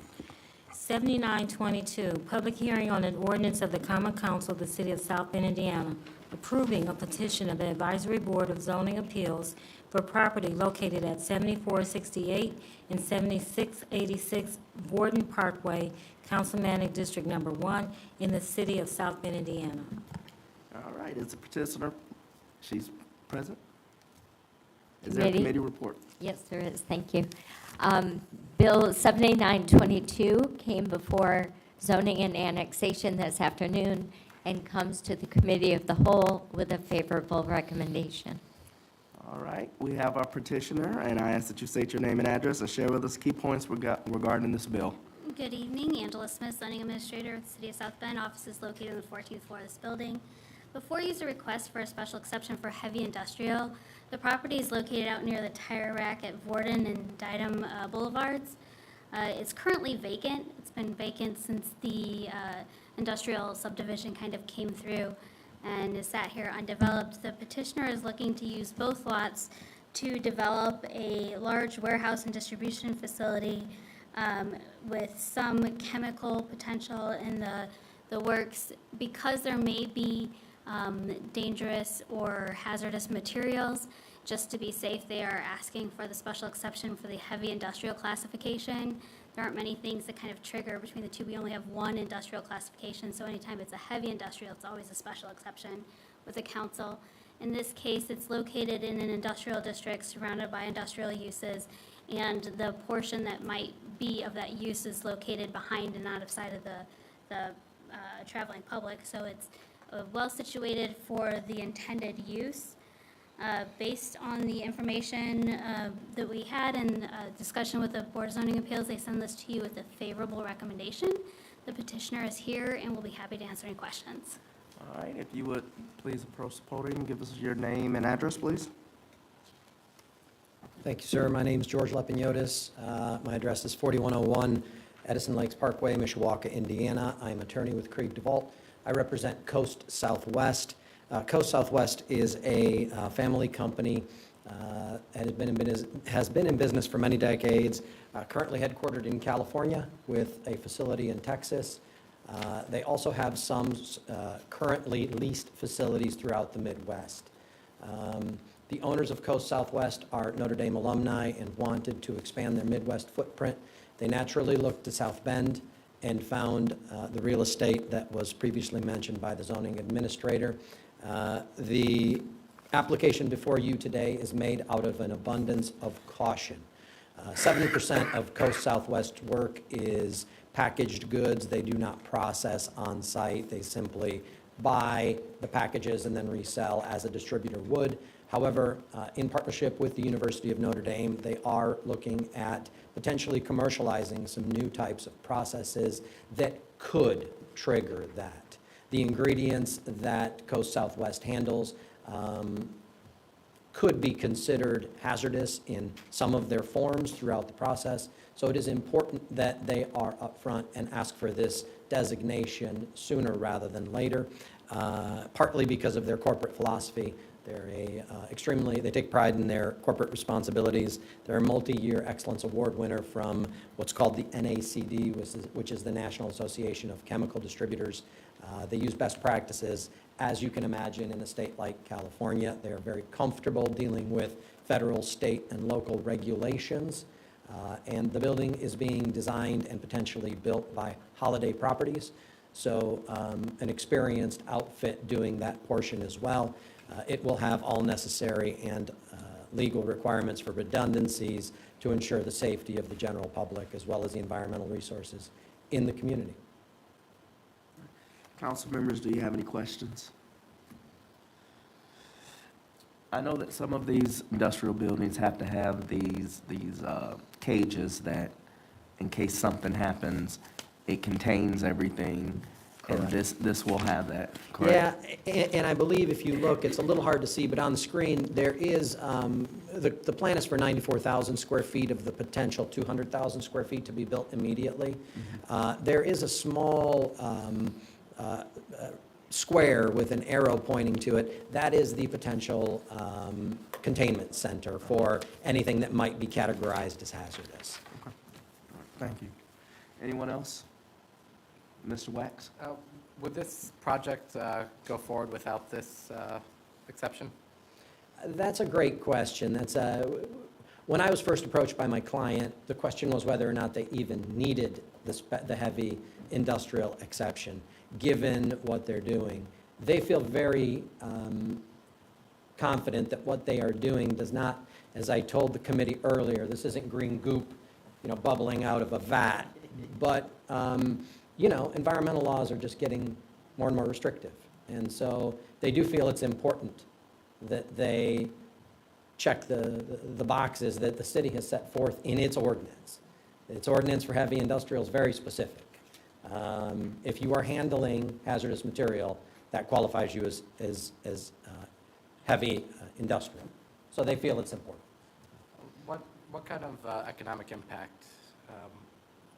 7922, public hearing on an ordinance of the Common Council of the City of South Bend, Indiana, approving a petition of the Advisory Board of Zoning Appeals for property located at 7468 and 7686 Borden Parkway, Councilmanic District Number 1, in the city of South Bend, Indiana. All right, is the petitioner, she's present? Is there a Committee? committee report? Yes, there is. Thank you. Bill 7922 came before Zoning and Annexation this afternoon and comes to the Committee of the Whole with a favorable recommendation. All right, we have our petitioner, and I ask that you state your name and address and share with us key points regarding this bill. Good evening, Angela Smith, zoning administrator of the City of South Bend. Office is located on the 14th floor of this building. Before you use a request for a special exception for heavy industrial, the property is located out near the tire rack at Vorden and Diadem Boulevards. It's currently vacant. It's been vacant since the industrial subdivision kind of came through and is sat here undeveloped. The petitioner is looking to use both lots to develop a large warehouse and distribution facility with some chemical potential in the works. Because there may be dangerous or hazardous materials, just to be safe, they are asking for the special exception for the heavy industrial classification. There aren't many things that kind of trigger between the two. We only have one industrial classification, so anytime it's a heavy industrial, it's always a special exception with the council. In this case, it's located in an industrial district surrounded by industrial uses, and the portion that might be of that use is located behind and out of sight of the traveling public. So it's well situated for the intended use. Based on the information that we had and discussion with the Board of Zoning Appeals, they send this to you with a favorable recommendation. The petitioner is here and will be happy to answer any questions. All right, if you would please approach the podium and give us your name and address, please. Thank you, sir. My name is George Lepiniotis. My address is 4101 Edison Lakes Parkway, Mishawaka, Indiana. I'm attorney with Krieg DeVault. I represent Coast Southwest. Coast Southwest is a family company has been in business for many decades, currently headquartered in California with a facility in Texas. They also have some currently leased facilities throughout the Midwest. The owners of Coast Southwest are Notre Dame alumni and wanted to expand their Midwest footprint. They naturally looked to South Bend and found the real estate that was previously mentioned by the zoning administrator. The application before you today is made out of an abundance of caution. 70% of Coast Southwest work is packaged goods. They do not process on-site. They simply buy the packages and then resell as a distributor would. However, in partnership with the University of Notre Dame, they are looking at potentially commercializing some new types of processes that could trigger that. The ingredients that Coast Southwest handles could be considered hazardous in some of their forms throughout the process. So it is important that they are upfront and ask for this designation sooner rather than later, partly because of their corporate philosophy. They're they take pride in their corporate responsibilities. They're a multi-year Excellence Award winner from what's called the NACD, which is the National Association of Chemical Distributors. They use best practices. As you can imagine, in a state like California, they are very comfortable dealing with federal, state, and local regulations. And the building is being designed and potentially built by Holiday Properties, so an experienced outfit doing that portion as well. It will have all necessary and legal requirements for redundancies to ensure the safety of the general public as well as the environmental resources in the community. Council members, do you have any questions? I know that some of these industrial buildings have to have these cages that, in case something happens, it contains everything. And this will have that, correct? Yeah, and I believe if you look, it's a little hard to see, but on the screen, there is, the plan is for 94,000 square feet of the potential 200,000 square feet to be built immediately. There is a small square with an arrow pointing to it. That is the potential containment center for anything that might be categorized as hazardous. Thank you. Anyone else? Mr. Wax? Would this project go forward without this exception? That's a great question. When I was first approached by my client, the question was whether or not they even needed the heavy industrial exception, given what they're doing. They feel very confident that what they are doing does not, as I told the committee earlier, this isn't green goop, bubbling out of a vat, but environmental laws are just getting more and more restrictive. And so they do feel it's important that they check the boxes that the city has set forth in its ordinance. Its ordinance for heavy industrial is very specific. If you are handling hazardous material, that qualifies you as heavy industrial. So they feel it's important. What kind of economic impact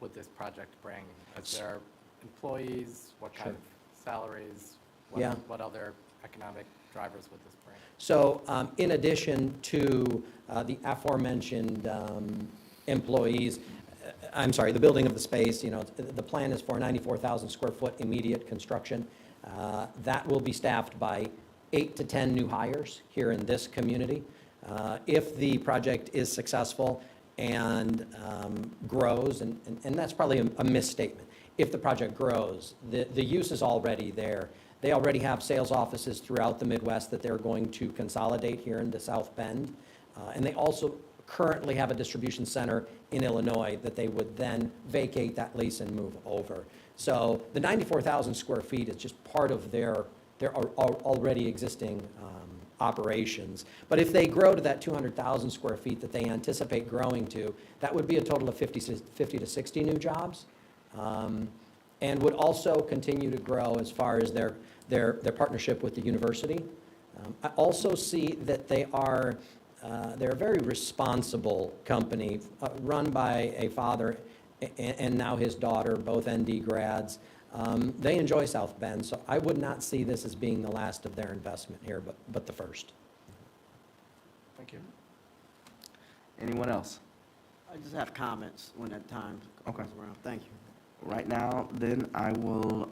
would this project bring? Is there employees? What kind of salaries? What other economic drivers would this bring? So in addition to the aforementioned employees, the building of the space, the plan is for 94,000 square foot immediate construction. That will be staffed by 8 to 10 new hires here in this community. If the project is successful and grows, and that's probably a misstatement. If the project grows, the use is already there. They already have sales offices throughout the Midwest that they're going to consolidate here into South Bend. And they also currently have a distribution center in Illinois that they would then vacate that lease and move over. So the 94,000 square feet is just part of their already existing operations. But if they grow to that 200,000 square feet that they anticipate growing to, that would be a total of 50 to 60 new jobs, and would also continue to grow as far as their partnership with the university. I also see that they're a very responsible company run by a father and now his daughter, both ND grads. They enjoy South Bend, so I would not see this as being the last of their investment here, but the first. Thank you. Anyone else? I just have comments when that time Okay. comes around. Thank you. Right now, then, I will,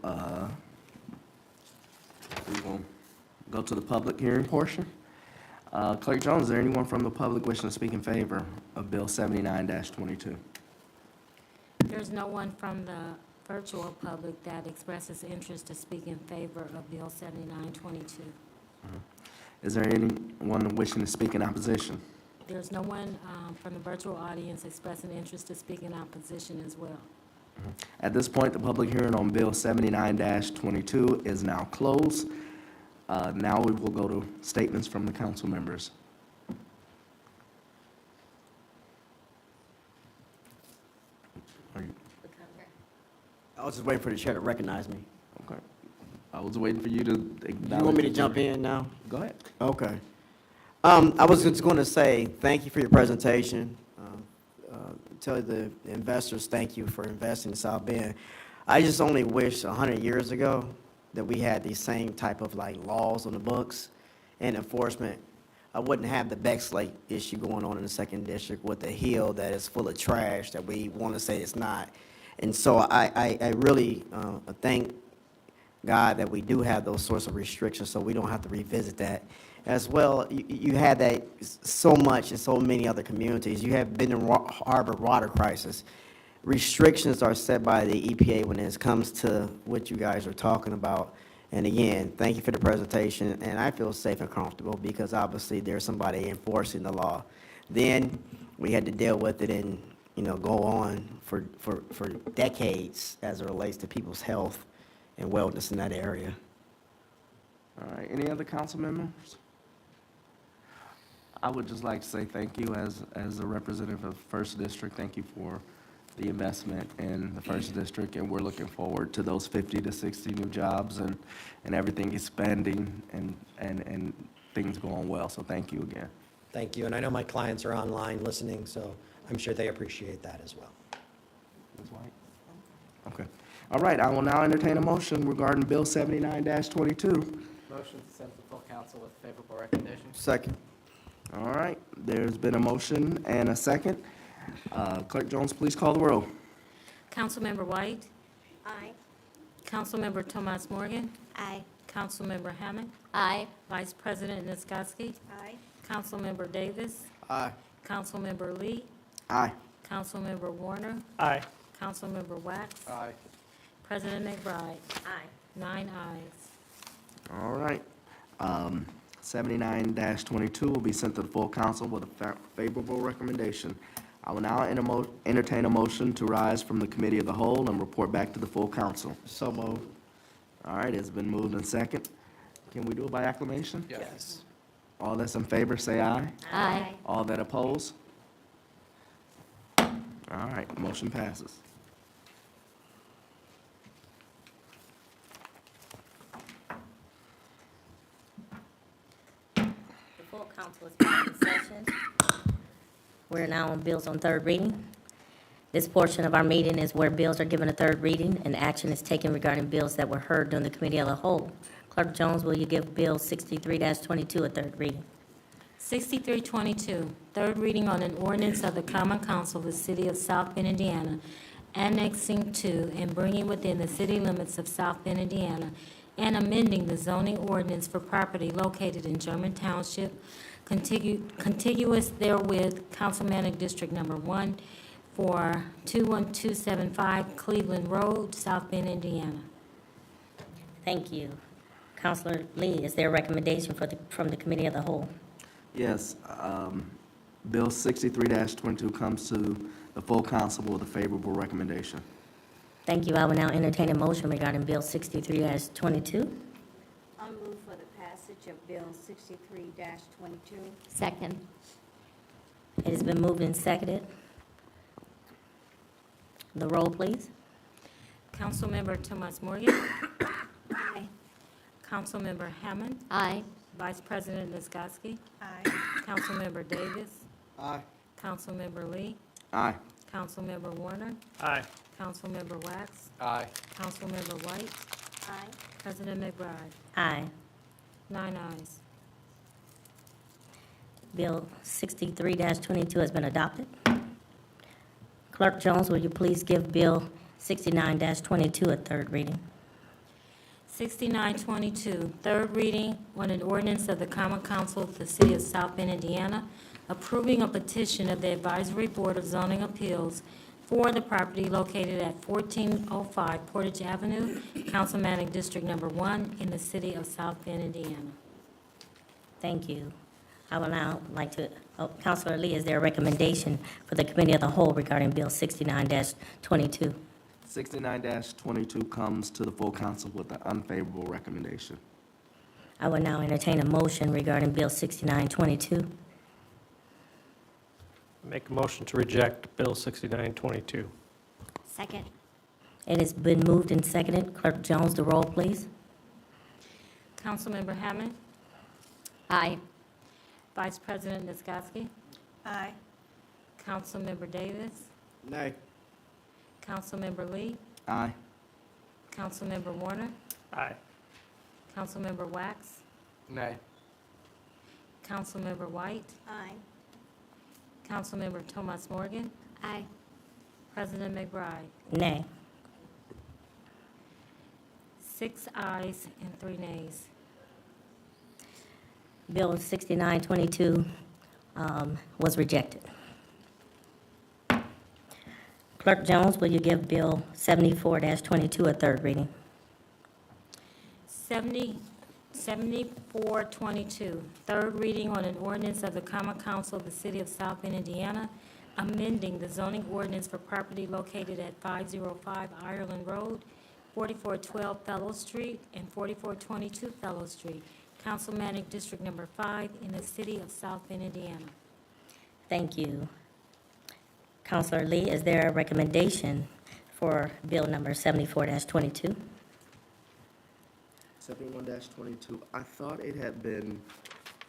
we will go to the public hearing portion. Clerk Jones, is there anyone from the public wishing to speak in favor of Bill 79-22? There's no one from the virtual public that expresses interest to speak in favor of Bill 7922. Is there anyone wishing to speak in opposition? There's no one from the virtual audience expressing interest to speak in opposition as well. At this point, the public hearing on Bill 79-22 is now closed. Now we will go to statements from the council members. I was just waiting for the chair to recognize me. Okay. I was waiting for you to acknowledge. You want me to the jump chair. in now? Go ahead. Okay. I was just going to say, thank you for your presentation. Tell the investors, thank you for investing in South Bend. I just only wish 100 years ago that we had these same type of like laws on the books and enforcement. I wouldn't have the Bexley issue going on in the second district with the hill that is full of trash that we want to say it's not. And so I really thank God that we do have those sorts of restrictions so we don't have to revisit that. As well, you had that so much in so many other communities. You have been in harbor water crisis. Restrictions are set by the EPA when it comes to what you guys are talking about. And again, thank you for the presentation, and I feel safe and comfortable because obviously there's somebody enforcing the law. Then we had to deal with it and, go on for decades as it relates to people's health and wellness in that area. All right, any other council members? I would just like to say thank you as a representative of First District. Thank you for the investment in the First District, and we're looking forward to those 50 to 60 new jobs and everything expanding and things going well. So thank you again. Thank you, and I know my clients are online listening, so I'm sure they appreciate that as well. Ms. White? Okay. All right, I will now entertain a motion regarding Bill 79-22. Motion to send to full council with favorable recommendation. Second. All right, there's been a motion and a second. Clerk Jones, please call the roll. Councilmember White? Aye. Councilmember Tomas Morgan? Aye. Councilmember Hammond? Aye. Vice President Niskoski? Aye. Councilmember Davis? Aye. Councilmember Lee? Aye. Councilmember Warner? Aye. Councilmember Wax? Aye. President McBride? Aye. 9 ayes. All right. 79-22 will be sent to the full council with a favorable recommendation. I will now entertain a motion to rise from the committee of the whole and report back to the full council. So moved. All right, it's been moved and second. Can we do it by acclamation? Yes. All that's in favor, say aye. Aye. All that oppose? All right, motion passes. The full council is back in session. We're now on bills on third reading. This portion of our meeting is where bills are given a third reading and action is taken regarding bills that were heard during the committee of the whole. Clerk Jones, will you give Bill 63-22 a third reading? 6322, third reading on an ordinance of the Common Council of the City of South Bend, Indiana, annexing to and bringing within the city limits of South Bend, Indiana, and amending the zoning ordinance for property located in German Township, contiguous therewith, Councilmanic District Number 1, for 21275 Cleveland Road, South Bend, Indiana. Thank you. Counselor Lee, is there a recommendation from the committee of the whole? Yes, Bill 63-22 comes to the full council with a favorable recommendation. Thank you. I will now entertain a motion regarding Bill 63-22. I'll move for the passage of Bill 63-22. Second. It has been moved and seconded. The roll, please. Councilmember Tomas Morgan. Aye. Councilmember Hammond. Aye. Vice President Niskoski. Aye. Councilmember Davis. Aye. Councilmember Lee. Aye. Councilmember Warner. Aye. Councilmember Wax. Aye. Councilmember White. Aye. President McBride. Aye. 9 ayes. Bill 63-22 has been adopted. Clerk Jones, will you please give Bill 69-22 a third reading? 6922, third reading on an ordinance of the Common Council of the City of South Bend, Indiana, approving a petition of the Advisory Board of Zoning Appeals for the property located at 1405 Portage Avenue, Councilmanic District Number 1, in the City of South Bend, Indiana. Thank you. I will now like to, Counselor Lee, is there a recommendation for the Committee of the Whole regarding Bill 69-22? 69-22 comes to the full council with an unfavorable recommendation. I will now entertain a motion regarding Bill 69-22. Make a motion to reject Bill 6922. Second. It has been moved and seconded. Clerk Jones, the roll, please. Councilmember Hammond, Aye. Vice President Nisgowsky, Aye. Councilmember Davis, Nay. Councilmember Lee, Aye. Councilmember Warner, Aye. Councilmember Wax, Nay. Councilmember White, Aye. Councilmember Thomas Morgan, Aye. President McBride. Nay. 6 ayes and 3 nays. Bill 69-22 was rejected. Clerk Jones, will you give Bill 74-22 a third reading? 7422, third reading on an ordinance of the Common Council of the City of South Bend, Indiana, amending the zoning ordinance for property located at 505 Ireland Road, 4412 Fellow Street, and 4422 Fellow Street, Councilmanic District Number 5, in the City of South Bend, Indiana. Thank you. Counselor Lee, is there a recommendation for Bill number 74-22? 71-22, I thought it had been,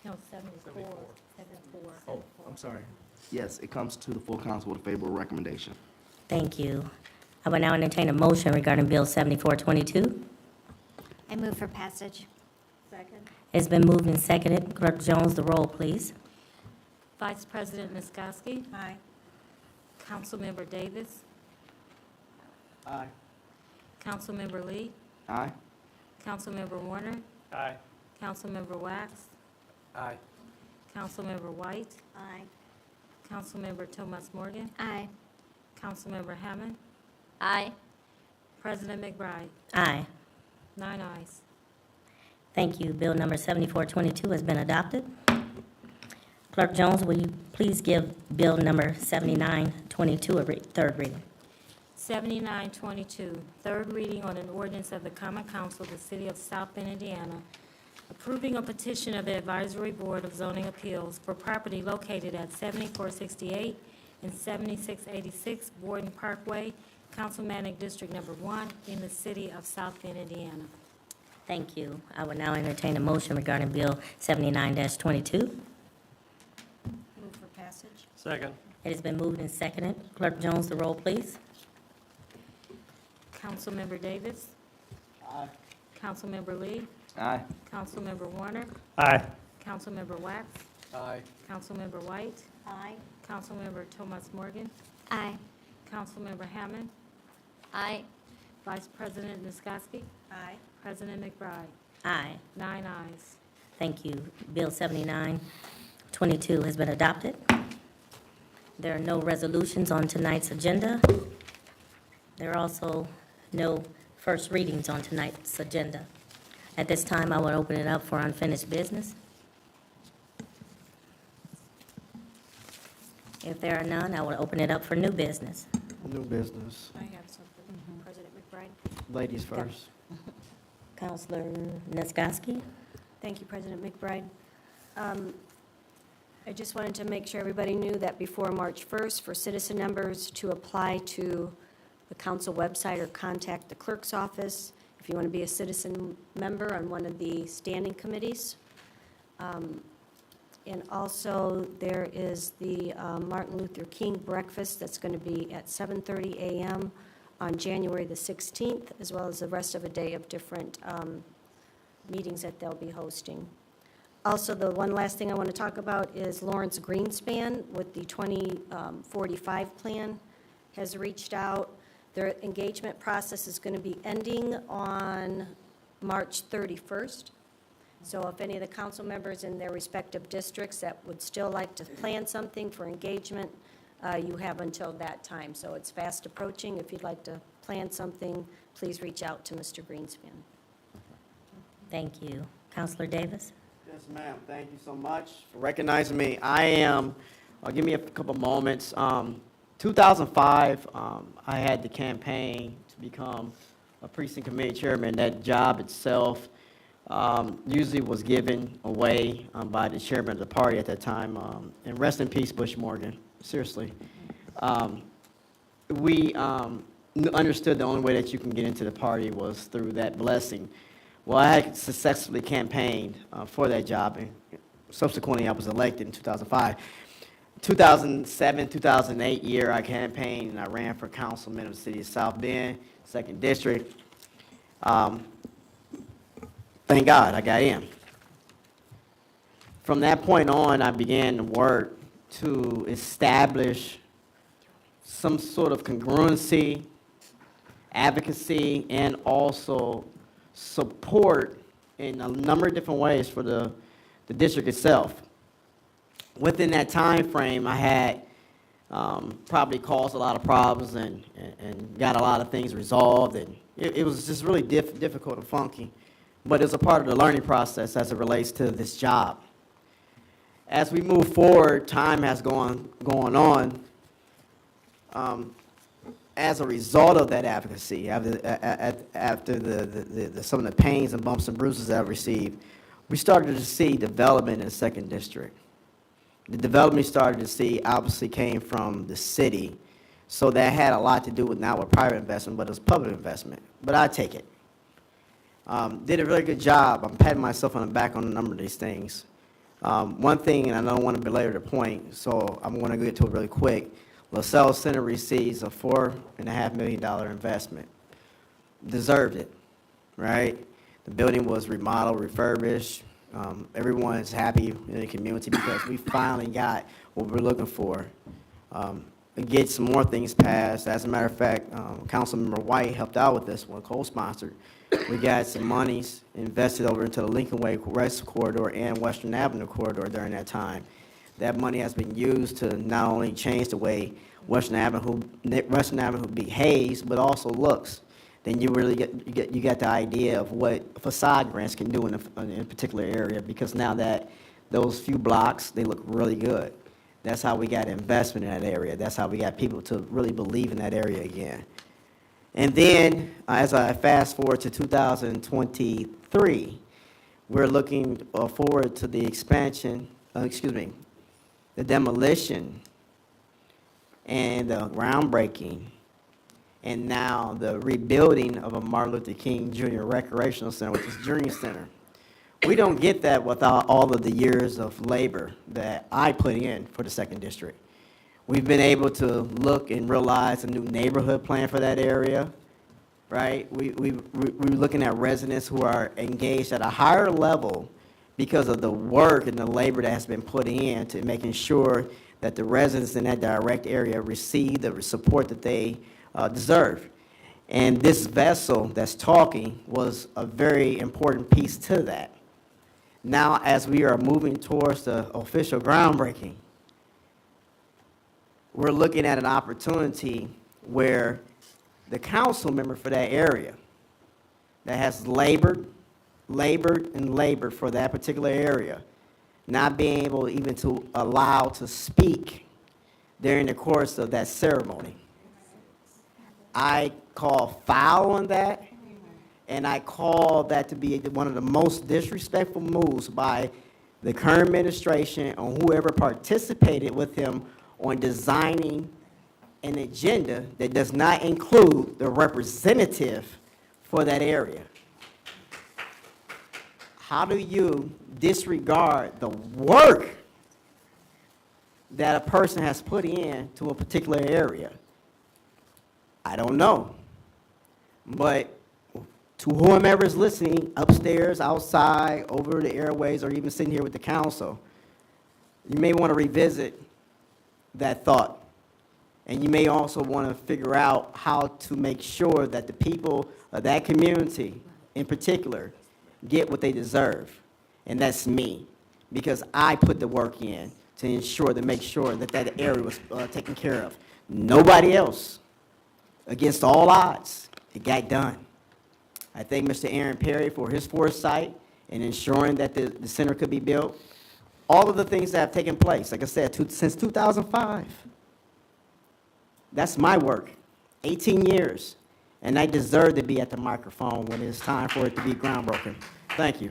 No, 74. oh, I'm sorry. Yes, it comes to the full council with a favorable recommendation. Thank you. I will now entertain a motion regarding Bill 74-22. I move for passage. Second. It's been moved and seconded. Clerk Jones, the roll, please. Vice President Nisgowsky, Aye. Councilmember Davis, Aye. Councilmember Lee, Aye. Councilmember Warner, Aye. Councilmember Wax, Aye. Councilmember White, Aye. Councilmember Thomas Morgan, Aye. Councilmember Hammond, Aye. President McBride. Aye. 9 ayes. Thank you. Bill number 74-22 has been adopted. Clerk Jones, will you please give Bill number 79-22 a third reading? 7922, third reading on an ordinance of the Common Council of the City of South Bend, Indiana, approving a petition of the Advisory Board of Zoning Appeals for property located at 7468 and 7686 Borden Parkway, Councilmanic District Number 1, in the City of South Bend, Indiana. Thank you. I will now entertain a motion regarding Bill 79-22. Move for passage. Second. It has been moved and seconded. Clerk Jones, the roll, please. Councilmember Davis, Aye. Councilmember Lee, Aye. Councilmember Warner, Aye. Councilmember Wax, Aye. Councilmember White, Aye. Councilmember Thomas Morgan, Aye. Councilmember Hammond, Aye. Vice President Nisgowsky, Aye. President McBride. Aye. 9 ayes. Thank you. Bill 79-22 has been adopted. There are no resolutions on tonight's agenda. There are also no first readings on tonight's agenda. At this time, I will open it up for unfinished business. If there are none, I will open it up for new business. New business. I have something. President McBride. Ladies first. Counselor Nisgowsky? Thank you, President McBride. I just wanted to make sure everybody knew that before March 1st, for citizen members to apply to the council website or contact the clerk's office if you want to be a citizen member on one of the standing committees. And also, there is the Martin Luther King breakfast that's going to be at 7:30 a.m. on January the 16th, as well as the rest of a day of different meetings that they'll be hosting. Also, the one last thing I want to talk about is Lawrence Greenspan with the 2045 plan has reached out. Their engagement process is going to be ending on March 31st. So if any of the council members in their respective districts that would still like to plan something for engagement, you have until that time. So it's fast approaching. If you'd like to plan something, please reach out to Mr. Greenspan. Thank you. Counselor Davis? Yes, ma'am. Thank you so much for recognizing me. I am, give me a couple moments. 2005, I had the campaign to become a precinct committee chairman. That job itself usually was given away by the chairman of the party at that time. And rest in peace, Bush Morgan. Seriously. We understood the only way that you can get into the party was through that blessing. Well, I had successfully campaigned for that job, and subsequently I was elected in 2005. 2007, 2008 year, I campaigned and I ran for councilman of the city of South Bend, 2nd District. Thank God I got in. From that point on, I began to work to establish some sort of congruency, advocacy, and also support in a number of different ways for the district itself. Within that time frame, I had probably caused a lot of problems and got a lot of things resolved, and it was just really difficult and funky, but it's a part of the learning process as it relates to this job. As we move forward, time has gone on. As a result of that advocacy, after some of the pains and bumps and bruises that I've received, we started to see development in the 2nd District. The development we started to see obviously came from the city, so that had a lot to do with not with private investment, but it was public investment. But I take it. Did a really good job. I'm patting myself on the back on a number of these things. One thing, and I don't want to belabor the point, so I'm going to get to it really quick. LaSalle Center receives a $4.5 million investment. Deserved it, right? The building was remodeled, refurbished. Everyone is happy in the community because we finally got what we're looking for. Get some more things passed. As a matter of fact, Councilmember White helped out with this one, co-sponsored. We got some monies invested over into the Lincoln Way West Corridor and Western Avenue Corridor during that time. That money has been used to not only change the way Western Avenue behaves, but also looks. Then you really get the idea of what facade grants can do in a particular area, because now that those few blocks, they look really good. That's how we got investment in that area. That's how we got people to really believe in that area again. And then, as I fast forward to 2023, we're looking forward to the expansion, the demolition and the groundbreaking, and now the rebuilding of a Martin Luther King Jr. Recreational Center, which is Dream Center. We don't get that without all of the years of labor that I put in for the 2nd District. We've been able to look and realize a new neighborhood plan for that area, right? We're looking at residents who are engaged at a higher level because of the work and the labor that has been put in to making sure that the residents in that direct area receive the support that they deserve. And this vessel that's talking was a very important piece to that. Now, as we are moving towards the official groundbreaking, we're looking at an opportunity where the council member for that area that has labored for that particular area, not being able even to allow to speak during the course of that ceremony. I call foul on that, and I call that to be one of the most disrespectful moves by the current administration or whoever participated with him on designing an agenda that does not include the representative for that area. How do you disregard the work that a person has put in to a particular area? I don't know. But to whomever is listening upstairs, outside, over the airways, or even sitting here with the council, you may want to revisit that thought. And you may also want to figure out how to make sure that the people of that community in particular get what they deserve. And that's me, because I put the work in to ensure, to make sure that that area was taken care of. Nobody else, against all odds, it got done. I thank Mr. Aaron Perry for his foresight in ensuring that the center could be built. All of the things that have taken place, like I said, since 2005. That's my work, 18 years, and I deserve to be at the microphone when it's time for it to be groundbroken. Thank you.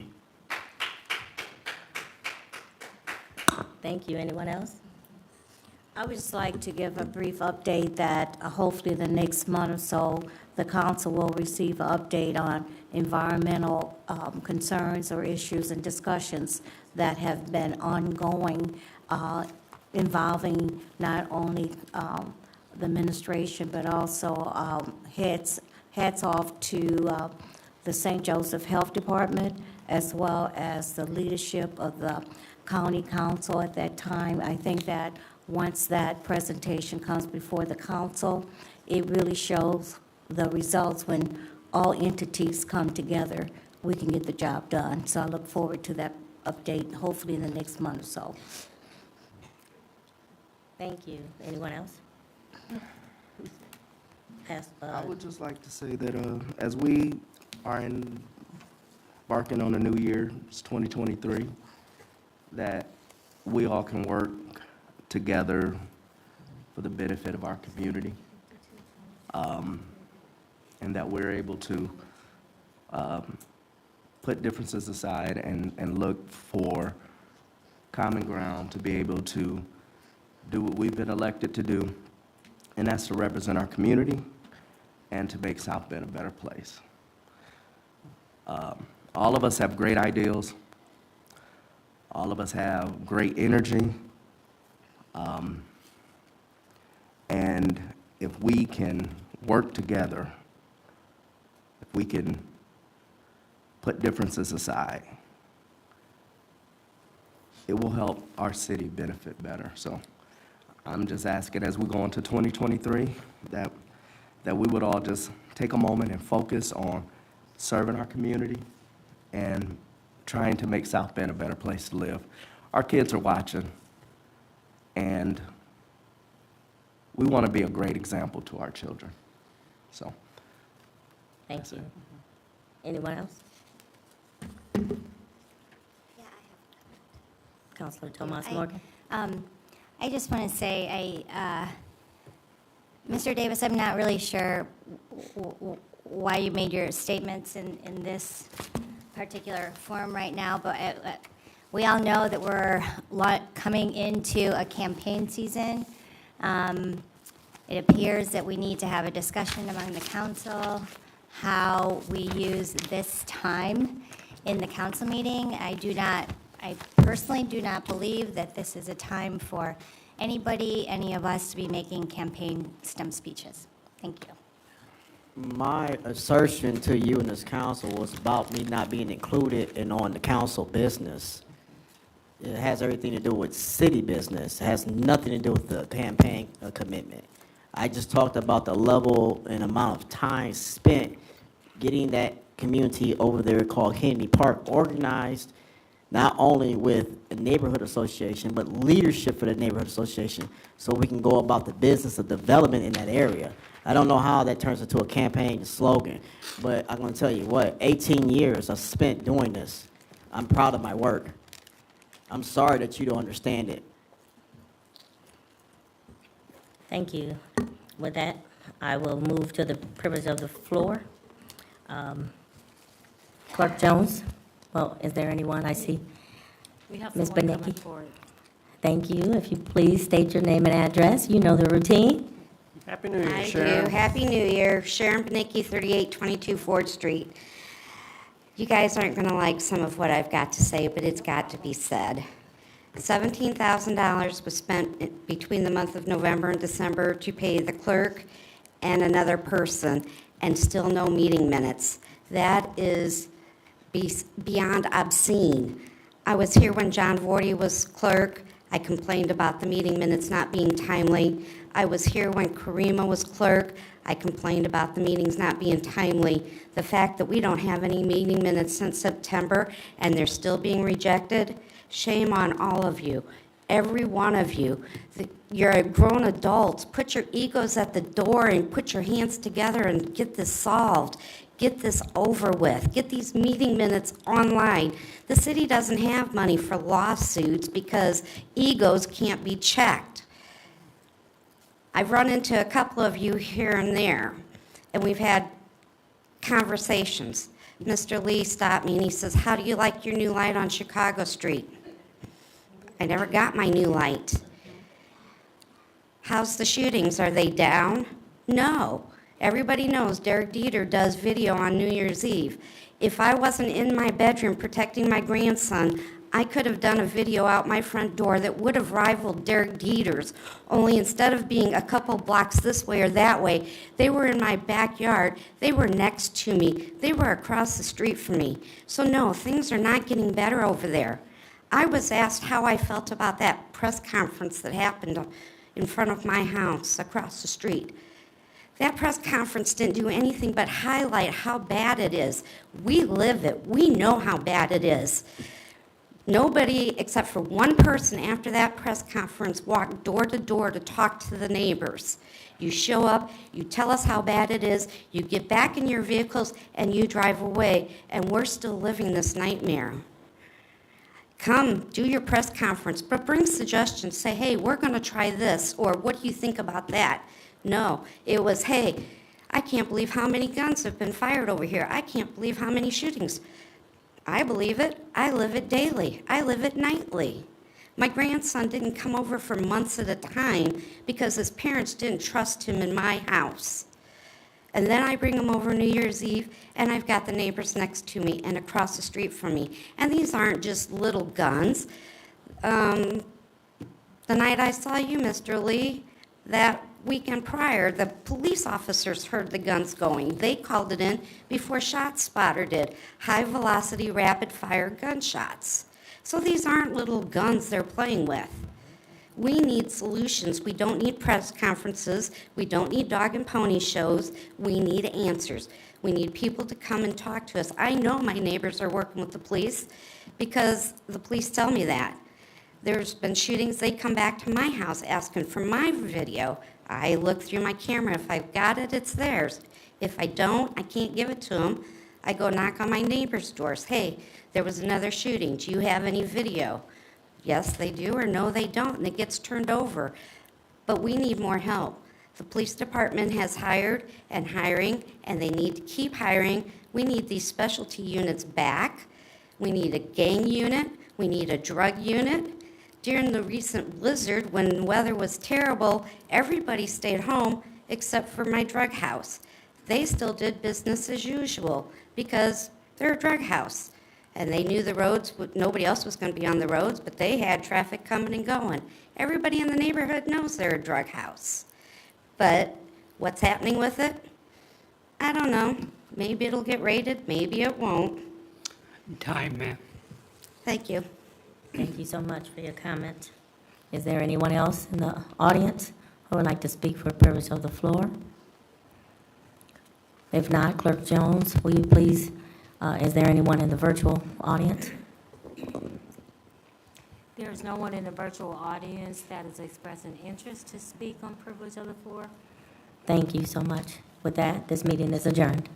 Thank you. Anyone else? I would just like to give a brief update that hopefully the next month or so, the council will receive an update on environmental concerns or issues and discussions that have been ongoing involving not only the administration, but also hats off to the St. Joseph Health Department, as well as the leadership of the county council at that time. I think that once that presentation comes before the council, it really shows the results. When all entities come together, we can get the job done. So I look forward to that update, hopefully in the next month or so. Thank you. Anyone else? I would just like to say that as we are embarking on a new year, it's 2023, that we all can work together for the benefit of our community, and that we're able to put differences aside and look for common ground to be able to do what we've been elected to do, and that's to represent our community and to make South Bend a better place. All of us have great ideals. All of us have great energy. And if we can work together, if we can put differences aside, it will help our city benefit better. So I'm just asking, as we go into 2023, that we would all just take a moment and focus on serving our community and trying to make South Bend a better place to live. Our kids are watching, and we want to be a great example to our children. So, Thank you. Anyone else? Councilor Tomas Morgan. I just want to say, Mr. Davis, I'm not really sure why you made your statements in this particular form right now, but we all know that we're coming into a campaign season. It appears that we need to have a discussion among the council, how we use this time in the council meeting. I personally do not believe that this is a time for any of us to be making campaign stump speeches. Thank you. My assertion to you in this council was about me not being included in on the council business. It has everything to do with city business. It has nothing to do with the campaign commitment. I just talked about the level and amount of time spent getting that community over there called Kennedy Park organized, not only with the neighborhood association, but leadership for the neighborhood association, so we can go about the business of development in that area. I don't know how that turns into a campaign slogan, but I'm gonna tell you what, 18 years I've spent doing this. I'm proud of my work. I'm sorry that you don't understand it. Thank you. With that, I will move to the privilege of the floor. Clerk Jones, well, is there anyone I see? We have Ms. someone coming Benicki. forward. Thank you. If you please state your name and address. You know the routine. Happy New Year, I Sharon. do. Happy New Year. Sharon Benicki, 3822 Ford Street. You guys aren't going to like some of what I've got to say, but it's got to be said. $17,000 was spent between the month of November and December to pay the clerk and another person, and still no meeting minutes. That is beyond obscene. I was here when John Vorty was clerk. I complained about the meeting minutes not being timely. I was here when Karima was clerk. I complained about the meetings not being timely. The fact that we don't have any meeting minutes since September and they're still being rejected, shame on all of you, every one of you. You're a grown adults. Put your egos at the door and put your hands together and get this solved. Get this over with. Get these meeting minutes online. The city doesn't have money for lawsuits because egos can't be checked. I've run into a couple of you here and there, and we've had conversations. Mr. Lee stopped me and he says, "How do you like your new light on Chicago Street?" I never got my new light. How's the shootings? Are they down? No. Everybody knows Derek Dieter does video on New Year's Eve. If I wasn't in my bedroom protecting my grandson, I could have done a video out my front door that would have rivaled Derek Dieter's, only instead of being a couple blocks this way or that way, they were in my backyard, they were next to me, they were across the street from me. So no, things are not getting better over there. I was asked how I felt about that press conference that happened in front of my house across the street. That press conference didn't do anything but highlight how bad it is. We live it. We know how bad it is. Nobody, except for one person after that press conference, walked door to door to talk to the neighbors. You show up, you tell us how bad it is, you get back in your vehicles, and you drive away, and we're still living this nightmare. Come, do your press conference, but bring suggestions. Say, hey, we're going to try this, or what do you think about that? No, it was, hey, I can't believe how many guns have been fired over here. I can't believe how many shootings. I believe it. I live it daily. I live it nightly. My grandson didn't come over for months at a time because his parents didn't trust him in my house. And then I bring him over New Year's Eve, and I've got the neighbors next to me and across the street from me. And these aren't just little guns. The night I saw you, Mr. Lee, that weekend prior, the police officers heard the guns going. They called it in before ShotSpotter did. High-velocity, rapid-fire gunshots. So these aren't little guns they're playing with. We need solutions. We don't need press conferences. We don't need dog and pony shows. We need answers. We need people to come and talk to us. I know my neighbors are working with the police because the police tell me that. There's been shootings. They come back to my house asking for my video. I look through my camera. If I've got it, it's theirs. If I don't, I can't give it to them. I go knock on my neighbor's doors. Hey, there was another shooting. Do you have any video? Yes, they do, or no, they don't, and it gets turned over. But we need more help. The police department has hired and hiring, and they need to keep hiring. We need these specialty units back. We need a gang unit. We need a drug unit. During the recent blizzard, when the weather was terrible, everybody stayed home except for my drug house. They still did business as usual because they're a drug house. And they knew the roads, nobody else was going to be on the roads, but they had traffic coming and going. Everybody in the neighborhood knows they're a drug house. But what's happening with it? I don't know. Maybe it'll get raided, maybe it won't. Time, ma'am. Thank you. Thank you so much for your comment. Is there anyone else in the audience who would like to speak for privilege of the floor? If not, Clerk Jones, will you please, is there anyone in the virtual audience? There is no one in the virtual audience that has expressed an interest to speak on privilege of the floor. Thank you so much. With that, this meeting is adjourned.